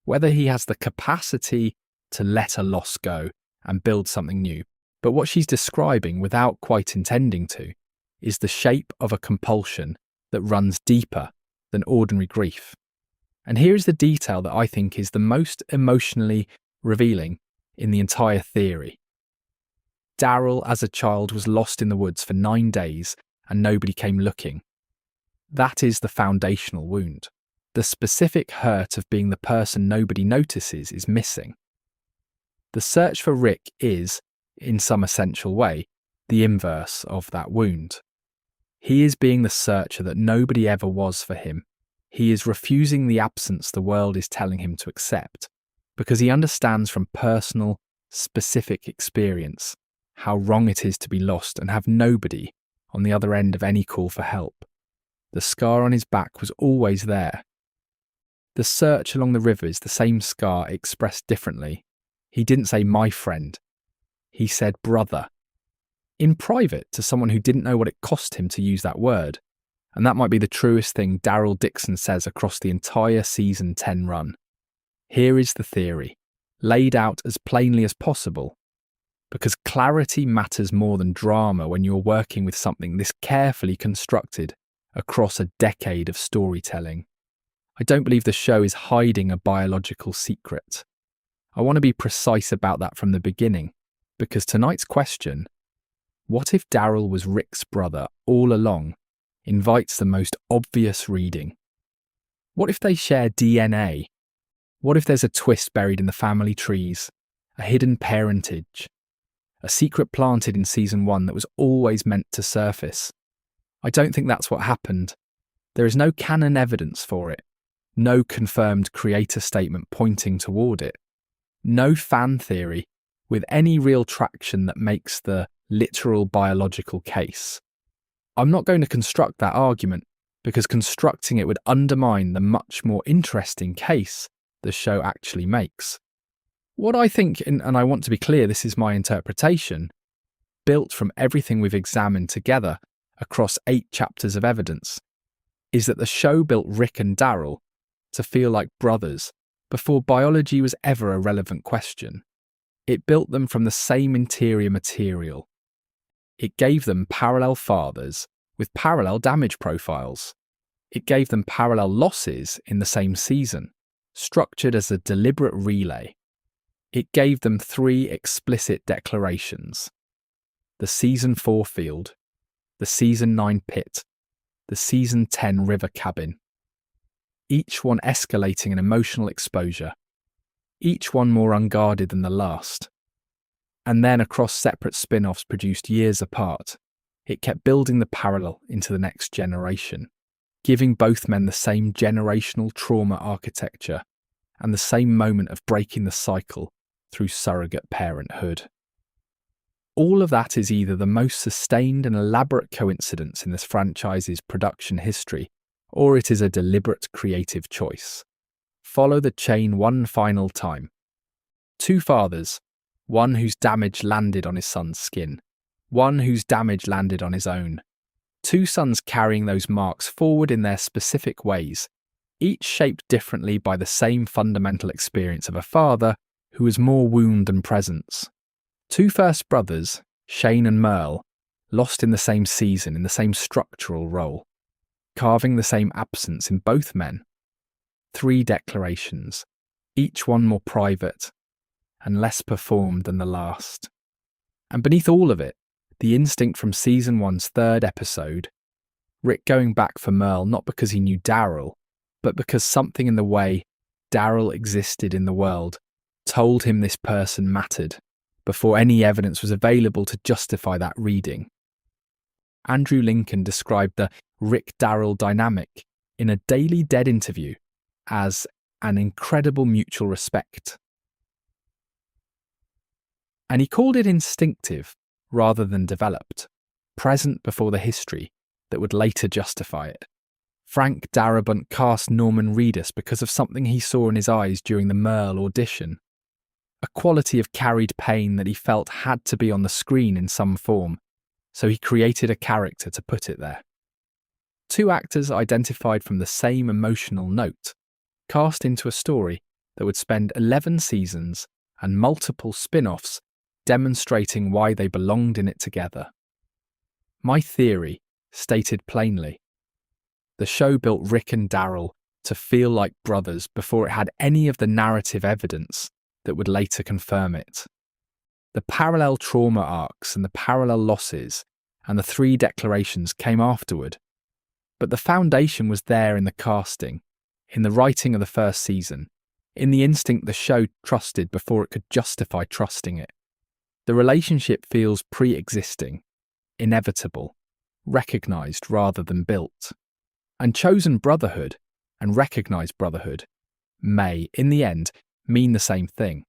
whether he has the capacity to let a loss go and build something new. But what she's describing, without quite intending to, is the shape of a compulsion that runs deeper than ordinary grief. And here is the detail that I think is the most emotionally revealing in the entire theory. Daryl, as a child, was lost in the woods for 9 days and nobody came looking. That is the foundational wound. The specific hurt of being the person nobody notices is missing. The search for Rick is, in some essential way, the inverse of that wound. He is being the searcher that nobody ever was for him. He is refusing the absence the world is telling him to accept, because he understands from personal, specific experience how wrong it is to be lost and have nobody on the other end of any call for help. The scar on his back was always there. The search along the river is the same scar expressed differently. He didn't say my friend. He said brother. In private, to someone who didn't know what it cost him to use that word. And that might be the truest thing Daryl Dixon says across the entire Season 10 run. Here is the theory, laid out as plainly as possible. Because clarity matters more than drama when you're working with something this carefully constructed across a decade of storytelling. I don't believe the show is hiding a biological secret. I want to be precise about that from the beginning, because tonight's question, what if Daryl was Rick's brother all along, invites the most obvious reading. What if they share DNA? What if there's a twist buried in the family trees, a hidden parentage, a secret planted in Season 1 that was always meant to surface? I don't think that's what happened. There is no canon evidence for it, no confirmed creator statement pointing toward it, no fan theory with any real traction that makes the literal biological case. I'm not going to construct that argument because constructing it would undermine the much more interesting case the show actually makes. What I think, and I want to be clear, this is my interpretation, built from everything we've examined together across 8 chapters of evidence, is that the show built Rick and Daryl to feel like brothers before biology was ever a relevant question. It built them from the same interior material. It gave them parallel fathers with parallel damage profiles. It gave them parallel losses in the same season, structured as a deliberate relay. It gave them 3 explicit declarations: the Season 4 field, the Season 9 pit, the Season 10 river cabin. each one escalating an emotional exposure, each one more unguarded than the last. And then across separate spin-offs produced years apart, it kept building the parallel into the next generation, giving both men the same generational trauma architecture and the same moment of breaking the cycle through surrogate parenthood. All of that is either the most sustained and elaborate coincidence in this franchise's production history, or it is a deliberate creative choice. Follow the chain one final time. Two fathers, one whose damage landed on his son's skin, one whose damage landed on his own. Two sons carrying those marks forward in their specific ways, each shaped differently by the same fundamental experience of a father who was more wound than presence. Two first brothers, Shane and Merle, lost in the same season in the same structural role, carving the same absence in both men. Three declarations, each one more private and less performed than the last. And beneath all of it, the instinct from season one's third episode, Rick going back for Merle not because he knew Daryl, but because something in the way Daryl existed in the world told him this person mattered before any evidence was available to justify that reading. Andrew Lincoln described the Rick-Daryl dynamic in a Daily Dead interview as an incredible mutual respect. And he called it instinctive rather than developed, present before the history that would later justify it. Frank Darabont cast Norman Reedus because of something he saw in his eyes during the Merle audition, a quality of carried pain that he felt had to be on the screen in some form, so he created a character to put it there. Two actors identified from the same emotional note, cast into a story that would spend 11 seasons and multiple spin-offs demonstrating why they belonged in it together. My theory, stated plainly, the show built Rick and Daryl to feel like brothers before it had any of the narrative evidence that would later confirm it. The parallel trauma arcs and the parallel losses and the three declarations came afterward, but the foundation was there in the casting, in the writing of the first season, in the instinct the show trusted before it could justify trusting it. The relationship feels pre-existing, inevitable, recognised rather than built. And chosen brotherhood and recognised brotherhood may, in the end, mean the same thing.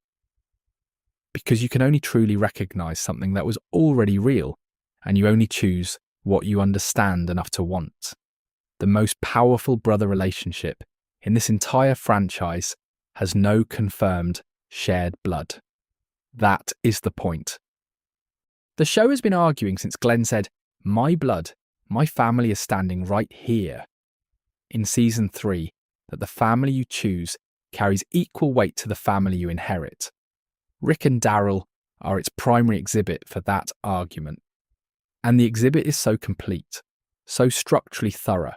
Because you can only truly recognise something that was already real, and you only choose what you understand enough to want. The most powerful brother relationship in this entire franchise has no confirmed shared blood. That is the point. The show has been arguing since Glenn said, "My blood, my family is standing right here," in season 3, that the family you choose carries equal weight to the family you inherit. Rick and Daryl are its primary exhibit for that argument. And the exhibit is so complete, so structurally thorough,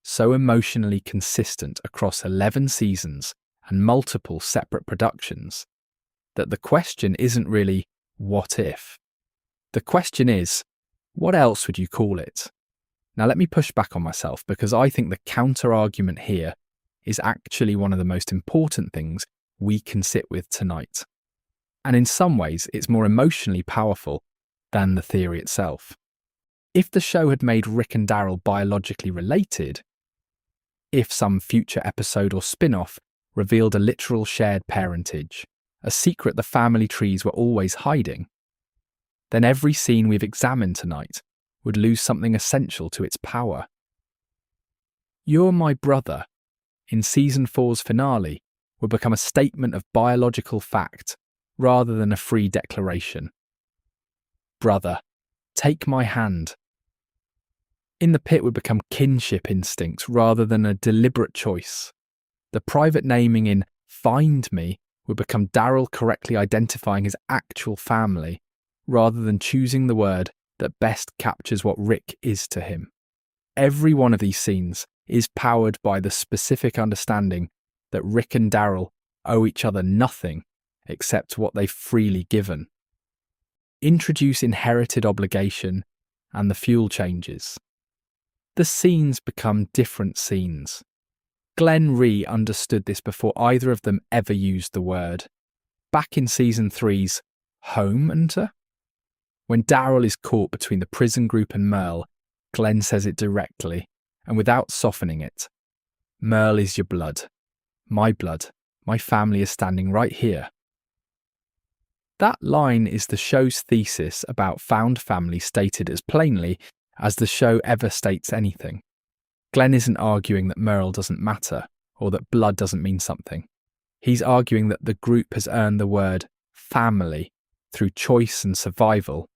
so emotionally consistent across 11 seasons and multiple separate productions, that the question isn't really, what if? The question is, what else would you call it? Now let me push back on myself, because I think the counter-argument here is actually one of the most important things we can sit with tonight. And in some ways, it's more emotionally powerful than the theory itself. If the show had made Rick and Daryl biologically related, if some future episode or spin-off revealed a literal shared parentage, a secret the family trees were always hiding, then every scene we've examined tonight would lose something essential to its power. "You're my brother," in season 4's finale, would become a statement of biological fact rather than a free declaration. "Brother, take my hand." In the pit would become kinship instinct rather than a deliberate choice. The private naming in "Find Me" would become Daryl correctly identifying his actual family rather than choosing the word that best captures what Rick is to him. Every one of these scenes is powered by the specific understanding that Rick and Daryl owe each other nothing except what they've freely given. Introduce inherited obligation and the fuel changes. The scenes become different scenes. Glenn Rhee understood this before either of them ever used the word. Back in Season 3's Home-enter, when Daryl is caught between the prison group and Merle, Glenn says it directly, and without softening it. Merle is your blood. My blood. My family is standing right here. That line is the show's thesis about found family stated as plainly as the show ever states anything. Glenn isn't arguing that Merle doesn't matter, or that blood doesn't mean something. He's arguing that the group has earned the word family through choice and survival,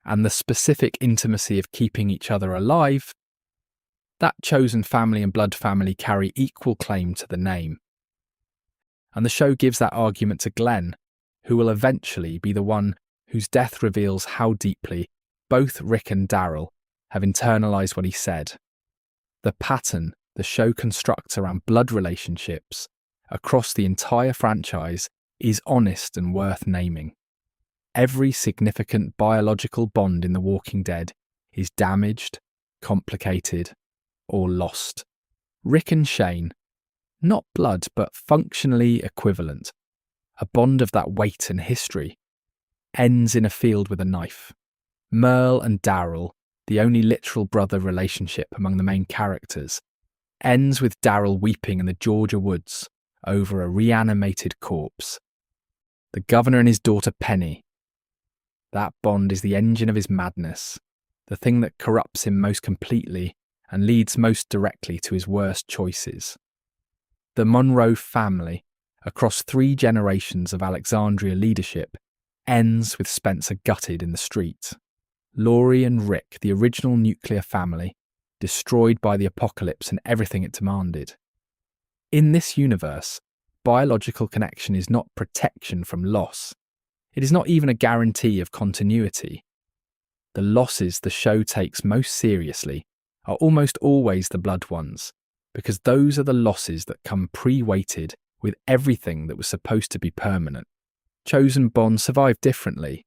and the specific intimacy of keeping each other alive. That chosen family and blood family carry equal claim to the name. And the show gives that argument to Glenn, who will eventually be the one whose death reveals how deeply both Rick and Daryl have internalized what he said. The pattern the show constructs around blood relationships across the entire franchise is honest and worth naming. Every significant biological bond in The Walking Dead is damaged, complicated, or lost. Rick and Shane, not blood but functionally equivalent, a bond of that weight and history, ends in a field with a knife. Merle and Daryl, the only literal brother relationship among the main characters, ends with Daryl weeping in the Georgia woods over a reanimated corpse. The governor and his daughter Penny. That bond is the engine of his madness, the thing that corrupts him most completely and leads most directly to his worst choices. The Monroe family, across 3 generations of Alexandria leadership, ends with Spencer gutted in the street. Laurie and Rick, the original nuclear family, destroyed by the apocalypse and everything it demanded. In this universe, biological connection is not protection from loss. It is not even a guarantee of continuity. The losses the show takes most seriously are almost always the blood ones, because those are the losses that come pre-weighted with everything that was supposed to be permanent. Chosen bonds survive differently.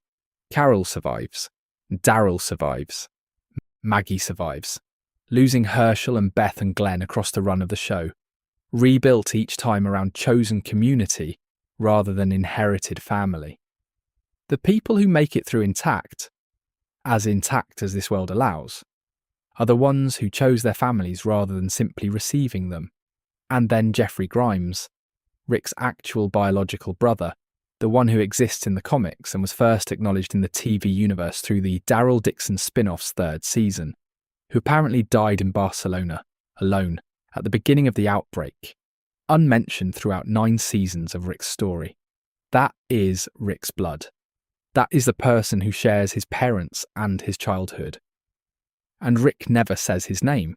Carol survives. Daryl survives. Maggie survives. Losing Herschel and Beth and Glenn across the run of the show. Rebuilt each time around chosen community rather than inherited family. The people who make it through intact as this world allows, are the ones who chose their families rather than simply receiving them. And then Jeffrey Grimes, Rick's actual biological brother, the one who exists in the comics and was first acknowledged in the TV universe through the Daryl Dixon spin-off's 3rd season, who apparently died in Barcelona, alone, at the beginning of the outbreak, unmentioned throughout 9 seasons of Rick's story. That is Rick's blood. That is the person who shares his parents and his childhood. And Rick never says his name.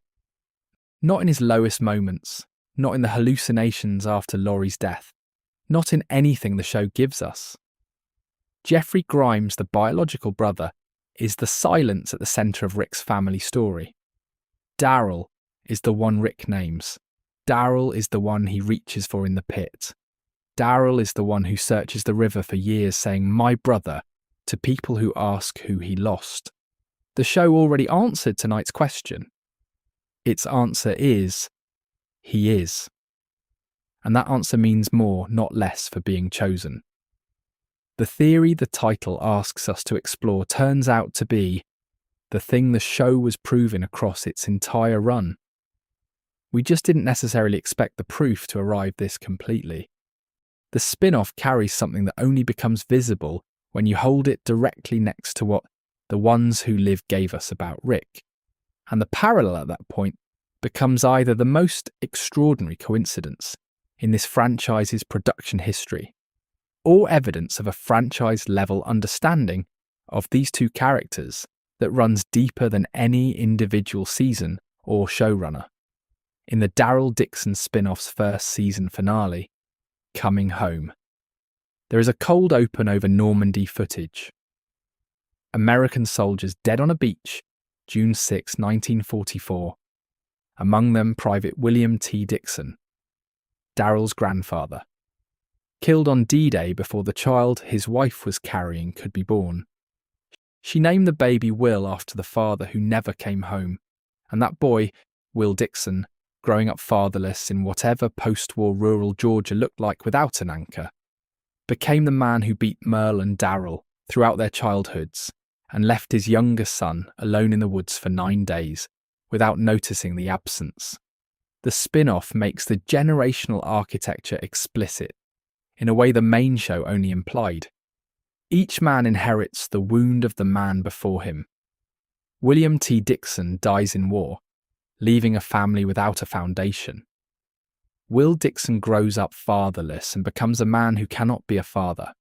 Not in his lowest moments, not in the hallucinations after Laurie's death, not in anything the show gives us. Jeffrey Grimes, the biological brother, is the silence at the centre of Rick's family story. Daryl is the one Rick names. Daryl is the one he reaches for in the pit. Daryl is the one who searches the river for years saying, "My brother," to people who ask who he lost. The show already answered tonight's question. Its answer is, he is. And that answer means more, not less, for being chosen. The theory the title asks us to explore turns out to be the thing the show was proving across its entire run. We just didn't necessarily expect the proof to arrive this completely. The spin-off carries something that only becomes visible when you hold it directly next to what the ones who live gave us about Rick. And the parallel at that point becomes either the most extraordinary coincidence in this franchise's production history, or evidence of a franchise-level understanding of these 2 characters that runs deeper than any individual season or showrunner. In the Daryl Dixon spin-off's 1st season finale, Coming Home, there is a cold open over Normandy footage. American soldiers dead on a beach, June 6, 1944. Among them Private William T. Dixon, Daryl's grandfather. Killed on D-Day before the child his wife was carrying could be born. She named the baby Will after the father who never came home, and that boy, Will Dixon, growing up fatherless in whatever post-war rural Georgia looked like without an anchor, became the man who beat Merle and Daryl throughout their childhoods and left his younger son alone in the woods for 9 days without noticing the absence. The spin-off makes the generational architecture explicit in a way the main show only implied. Each man inherits the wound of the man before him. William T. Dixon dies in war, leaving a family without a foundation. Will Dixon grows up fatherless and becomes a man who cannot be a father.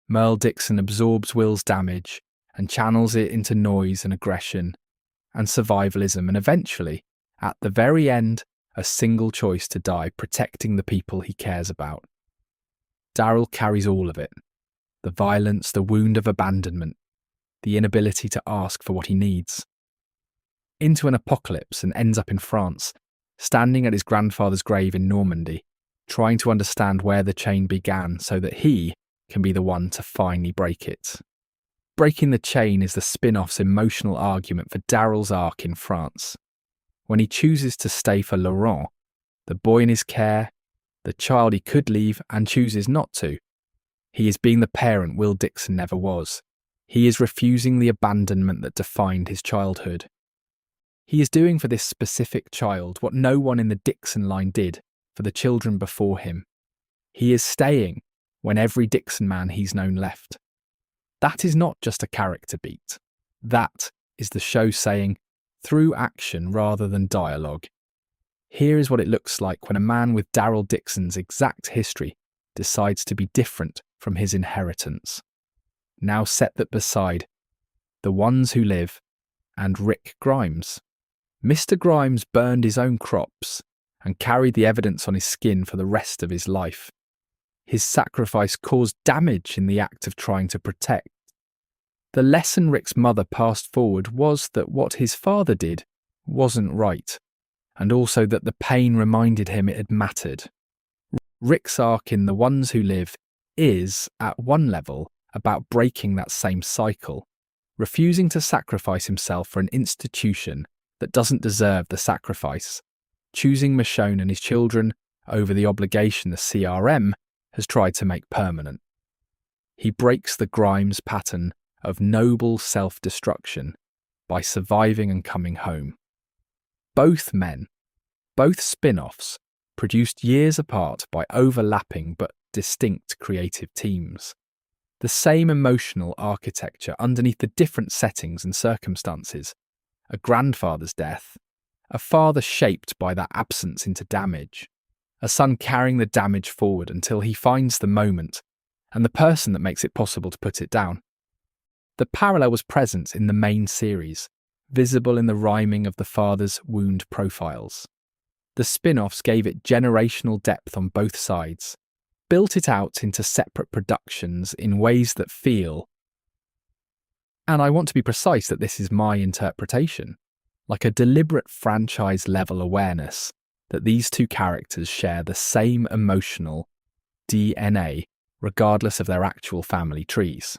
Merle Dixon absorbs Will's damage and channels it into noise and aggression and survivalism, and eventually, at the very end, a single choice to die protecting the people he cares about. Daryl carries all of it: the violence, the wound of abandonment, the inability to ask for what he needs. Into an apocalypse and ends up in France, standing at his grandfather's grave in Normandy, trying to understand where the chain began so that he can be the one to finally break it. Breaking the chain is the spin-off's emotional argument for Daryl's arc in France. When he chooses to stay for Laurent, the boy in his care, the child he could leave and chooses not to, he is being the parent Will Dixon never was. He is refusing the abandonment that defined his childhood. He is doing for this specific child what no one in the Dixon line did for the children before him. He is staying when every Dixon man he's known left. That is not just a character beat. That is the show saying, through action rather than dialogue, here is what it looks like when a man with Daryl Dixon's exact history decides to be different from his inheritance. Now set that beside The Ones Who Live and Rick Grimes. Mr. Grimes burned his own crops and carried the evidence on his skin for the rest of his life. His sacrifice caused damage in the act of trying to protect. The lesson Rick's mother passed forward was that what his father did wasn't right, and also that the pain reminded him it had mattered. Rick's arc in The Ones Who Live is, at one level, about breaking that same cycle, refusing to sacrifice himself for an institution that doesn't deserve the sacrifice, choosing Michonne and his children over the obligation the CRM has tried to make permanent. He breaks the Grimes pattern of noble self-destruction by surviving and coming home. Both men, both spin-offs, produced years apart by overlapping but distinct creative teams. The same emotional architecture underneath the different settings and circumstances. A grandfather's death, a father shaped by that absence into damage, a son carrying the damage forward until he finds the moment and the person that makes it possible to put it down. The parallel was present in the main series, visible in the rhyming of the father's wound profiles. The spin-offs gave it generational depth on both sides, built it out into separate productions in ways that feel, and I want to be precise that this is my interpretation, like a deliberate franchise-level awareness that these two characters share the same emotional DNA regardless of their actual family trees.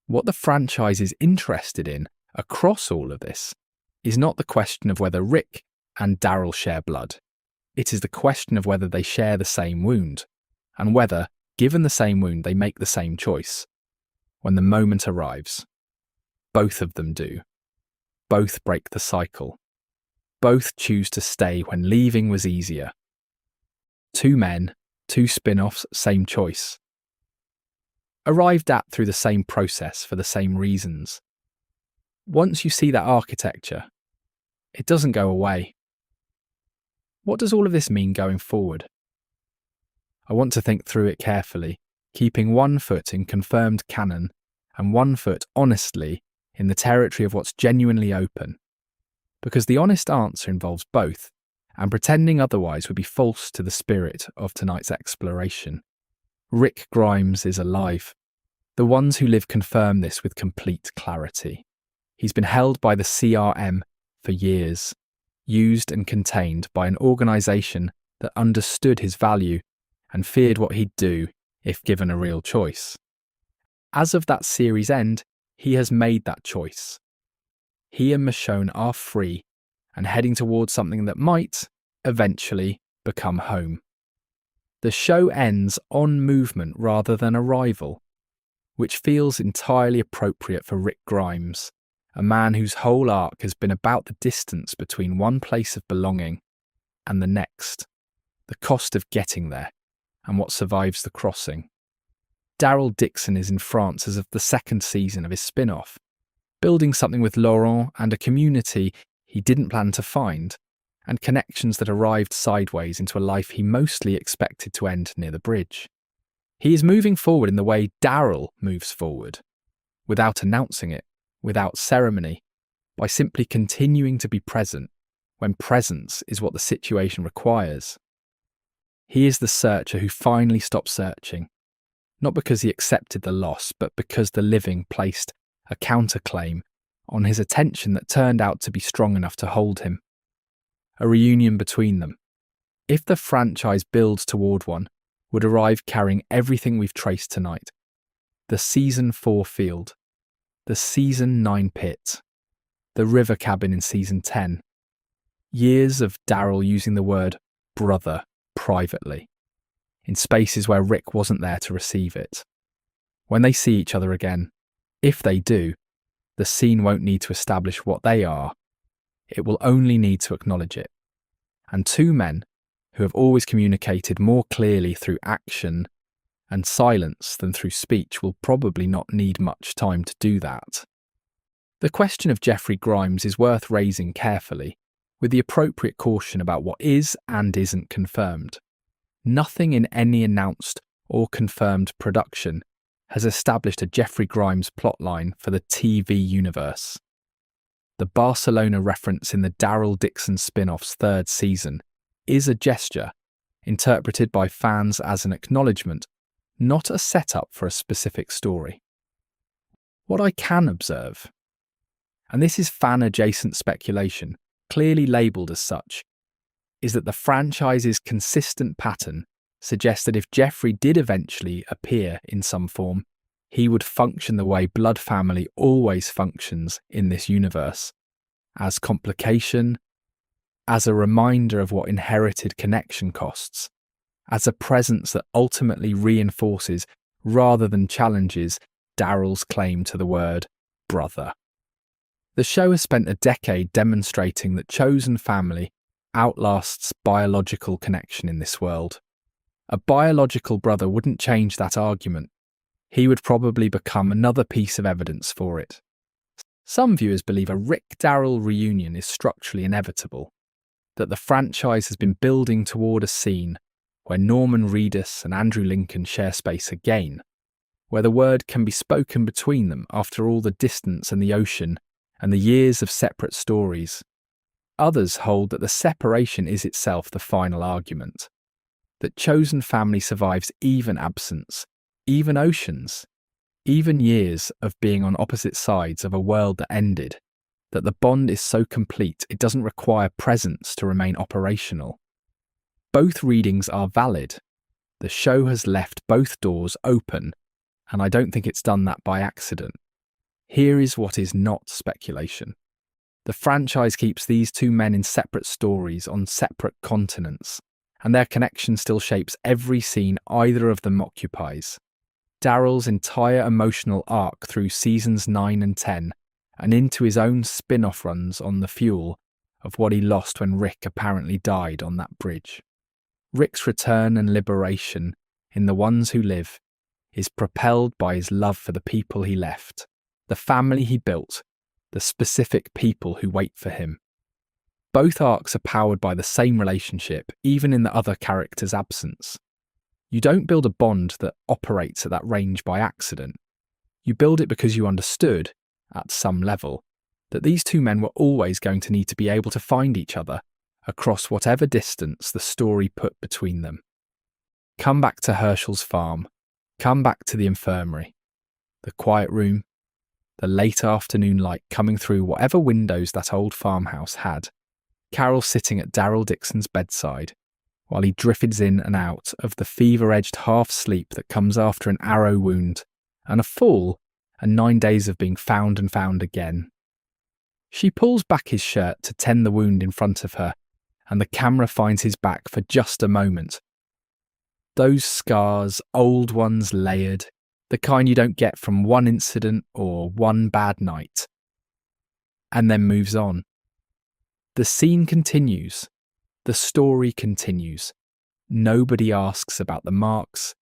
What the franchise is interested in across all of this is not the question of whether Rick and Daryl share blood. It is the question of whether they share the same wound, and whether, given the same wound, they make the same choice. When the moment arrives, both of them do. Both break the cycle. Both choose to stay when leaving was easier. Two men, two spin-offs, same choice. Arrived at through the same process for the same reasons. Once you see that architecture, it doesn't go away. What does all of this mean going forward? I want to think through it carefully, keeping one foot in confirmed canon and one foot honestly in the territory of what's genuinely open. Because the honest answer involves both, and pretending otherwise would be false to the spirit of tonight's exploration. Rick Grimes is alive. The Ones Who Live confirm this with complete clarity. He's been held by the CRM for years, used and contained by an organisation that understood his value and feared what he'd do if given a real choice. As of that series' end, he has made that choice. He and Michonne are free and heading towards something that might, eventually, become home. The show ends on movement rather than arrival, which feels entirely appropriate for Rick Grimes, a man whose whole arc has been about the distance between one place of belonging and the next, the cost of getting there, and what survives the crossing. Daryl Dixon is in France as of the second season of his spin-off, building something with Laurent and a community he didn't plan to find, and connections that arrived sideways into a life he mostly expected to end near the bridge. He is moving forward in the way Daryl moves forward, without announcing it, without ceremony, by simply continuing to be present when presence is what the situation requires. He is the searcher who finally stopped searching, not because he accepted the loss, but because the living placed a counterclaim on his attention that turned out to be strong enough to hold him. A reunion between them, if the franchise builds toward one, would arrive carrying everything we've traced tonight. The Season 4 field, the Season 9 pit, the river cabin in Season 10. Years of Daryl using the word brother privately, in spaces where Rick wasn't there to receive it. When they see each other again, if they do, the scene won't need to establish what they are. It will only need to acknowledge it. And two men who have always communicated more clearly through action and silence than through speech will probably not need much time to do that. The question of Jeffrey Grimes is worth raising carefully, with the appropriate caution about what is and isn't confirmed. Nothing in any announced or confirmed production has established a Jeffrey Grimes plotline for the TV universe. The Barcelona reference in the Daryl Dixon spin-off's third season is a gesture, interpreted by fans as an acknowledgement, not a setup for a specific story. What I can observe, and this is fan-adjacent speculation, clearly labelled as such, is that the franchise's consistent pattern suggests that if Jeffrey did eventually appear in some form, he would function the way blood family always functions in this universe, as complication, as a reminder of what inherited connection costs, as a presence that ultimately reinforces rather than challenges Daryl's claim to the word brother. The show has spent a decade demonstrating that chosen family outlasts biological connection in this world. A biological brother wouldn't change that argument. He would probably become another piece of evidence for it. Some viewers believe a Rick-Daryl reunion is structurally inevitable, that the franchise has been building toward a scene where Norman Reedus and Andrew Lincoln share space again, where the word can be spoken between them after all the distance and the ocean and the years of separate stories. Others hold that the separation is itself the final argument, that chosen family survives even absence, even oceans, even years of being on opposite sides of a world that ended, that the bond is so complete it doesn't require presence to remain operational. Both readings are valid. The show has left both doors open, and I don't think it's done that by accident. Here is what is not speculation. The franchise keeps these two men in separate stories on separate continents, and their connection still shapes every scene either of them occupies. Daryl's entire emotional arc through seasons 9 and 10, and into his own spin-off runs on the fuel of what he lost when Rick apparently died on that bridge. Rick's return and liberation in The Ones Who Live is propelled by his love for the people he left, the family he built, the specific people who wait for him. Both arcs are powered by the same relationship, even in the other character's absence. You don't build a bond that operates at that range by accident. You build it because you understood, at some level, that these two men were always going to need to be able to find each other across whatever distance the story put between them. Come back to Herschel's farm. Come back to the infirmary. The quiet room. The late afternoon light coming through whatever windows that old farmhouse had. Carol sitting at Daryl Dixon's bedside, while he drifts in and out of the fever-edged half-sleep that comes after an arrow wound, and a fall, and 9 days of being found and found again. She pulls back his shirt to tend the wound in front of her, and the camera finds his back for just a moment. Those scars, old ones layered, the kind you don't get from one incident or one bad night. And then moves on. The scene continues. The story continues. Nobody asks about the marks.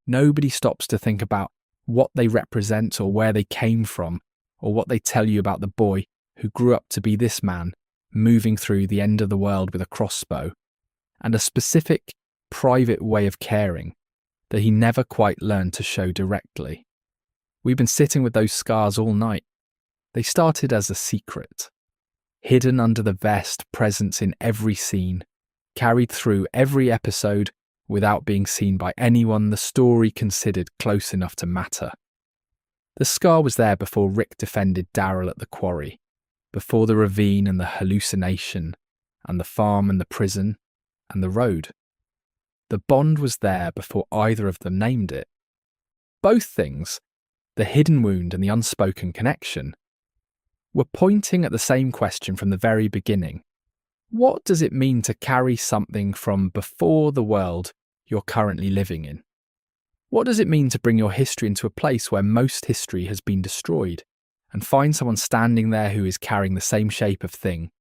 Nobody stops to think about what they represent or where they came from, or what they tell you about the boy who grew up to be this man, moving through the end of the world with a crossbow, and a specific, private way of caring that he never quite learned to show directly. We've been sitting with those scars all night. They started as a secret, hidden under the vest, present in every scene, carried through every episode without being seen by anyone the story considered close enough to matter. The scar was there before Rick defended Daryl at the quarry, before the ravine and the hallucination, and the farm and the prison, and the road. The bond was there before either of them named it. Both things, the hidden wound and the unspoken connection, were pointing at the same question from the very beginning. What does it mean to carry something from before the world you're currently living in? What does it mean to bring your history into a place where most history has been destroyed, and find someone standing there who is carrying the same shape of thing,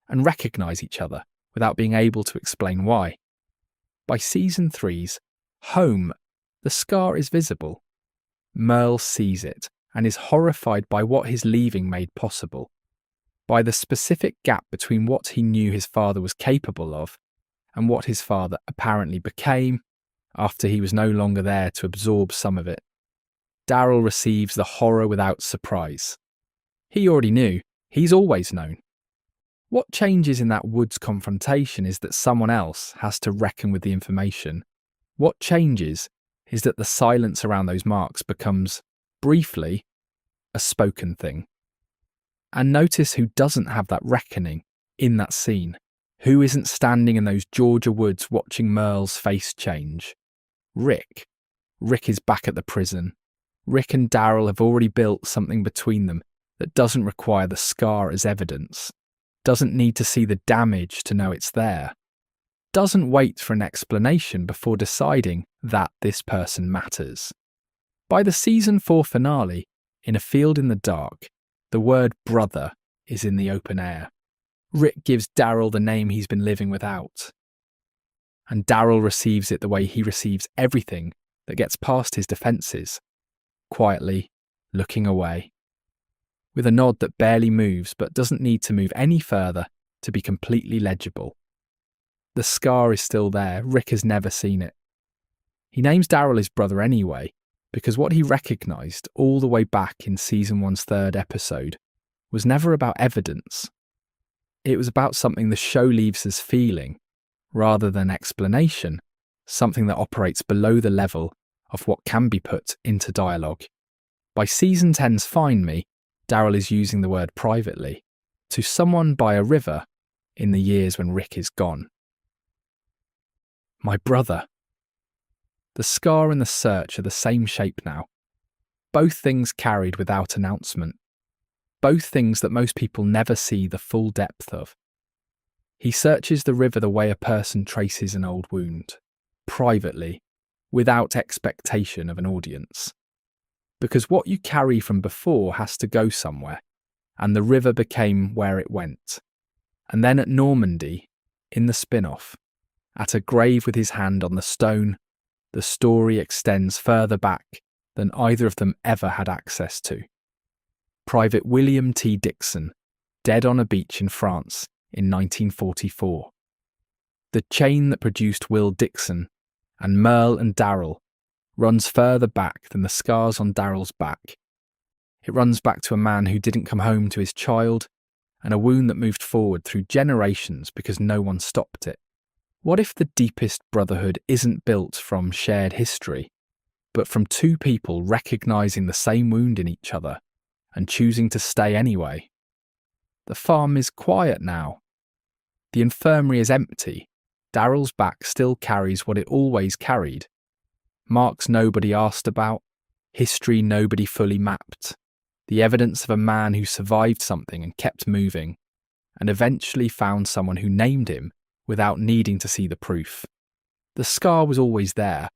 and recognise each other without being able to explain why? By season 3's home, the scar is visible. Merle sees it and is horrified by what his leaving made possible, by the specific gap between what he knew his father was capable of and what his father apparently became after he was no longer there to absorb some of it. Daryl receives the horror without surprise. He already knew. He's always known. What changes in that woods confrontation is that someone else has to reckon with the information. What changes is that the silence around those marks becomes, briefly, a spoken thing. And notice who doesn't have that reckoning in that scene. Who isn't standing in those Georgia woods watching Merle's face change? Rick. Rick is back at the prison. Rick and Daryl have already built something between them that doesn't require the scar as evidence, doesn't need to see the damage to know it's there, doesn't wait for an explanation before deciding that this person matters. By the season 4 finale, in a field in the dark, the word brother is in the open air. Rick gives Daryl the name he's been living without. And Daryl receives it the way he receives everything that gets past his defences, quietly, looking away, with a nod that barely moves but doesn't need to move any further to be completely legible. The scar is still there. Rick has never seen it. He names Daryl his brother anyway, because what he recognised all the way back in season 1's 3rd episode was never about evidence. It was about something the show leaves us feeling, rather than explanation, something that operates below the level of what can be put into dialogue. By season 10's Find Me, Daryl is using the word privately to someone by a river in the years when Rick is gone. My brother. The scar and the search are the same shape now. Both things carried without announcement. Both things that most people never see the full depth of. He searches the river the way a person traces an old wound, privately, without expectation of an audience. Because what you carry from before has to go somewhere, and the river became where it went. And then at Normandy, in the spin-off, at a grave with his hand on the stone, the story extends further back than either of them ever had access to. Private William T. Dixon, dead on a beach in France in 1944. The chain that produced Will Dixon and Merle and Daryl runs further back than the scars on Daryl's back. It runs back to a man who didn't come home to his child and a wound that moved forward through generations because no one stopped it. What if the deepest brotherhood isn't built from shared history, but from two people recognising the same wound in each other and choosing to stay anyway? The farm is quiet now. The infirmary is empty. Daryl's back still carries what it always carried. Marks nobody asked about, history nobody fully mapped. the evidence of a man who survived something and kept moving, and eventually found someone who named him without needing to see the proof. The scar was always there,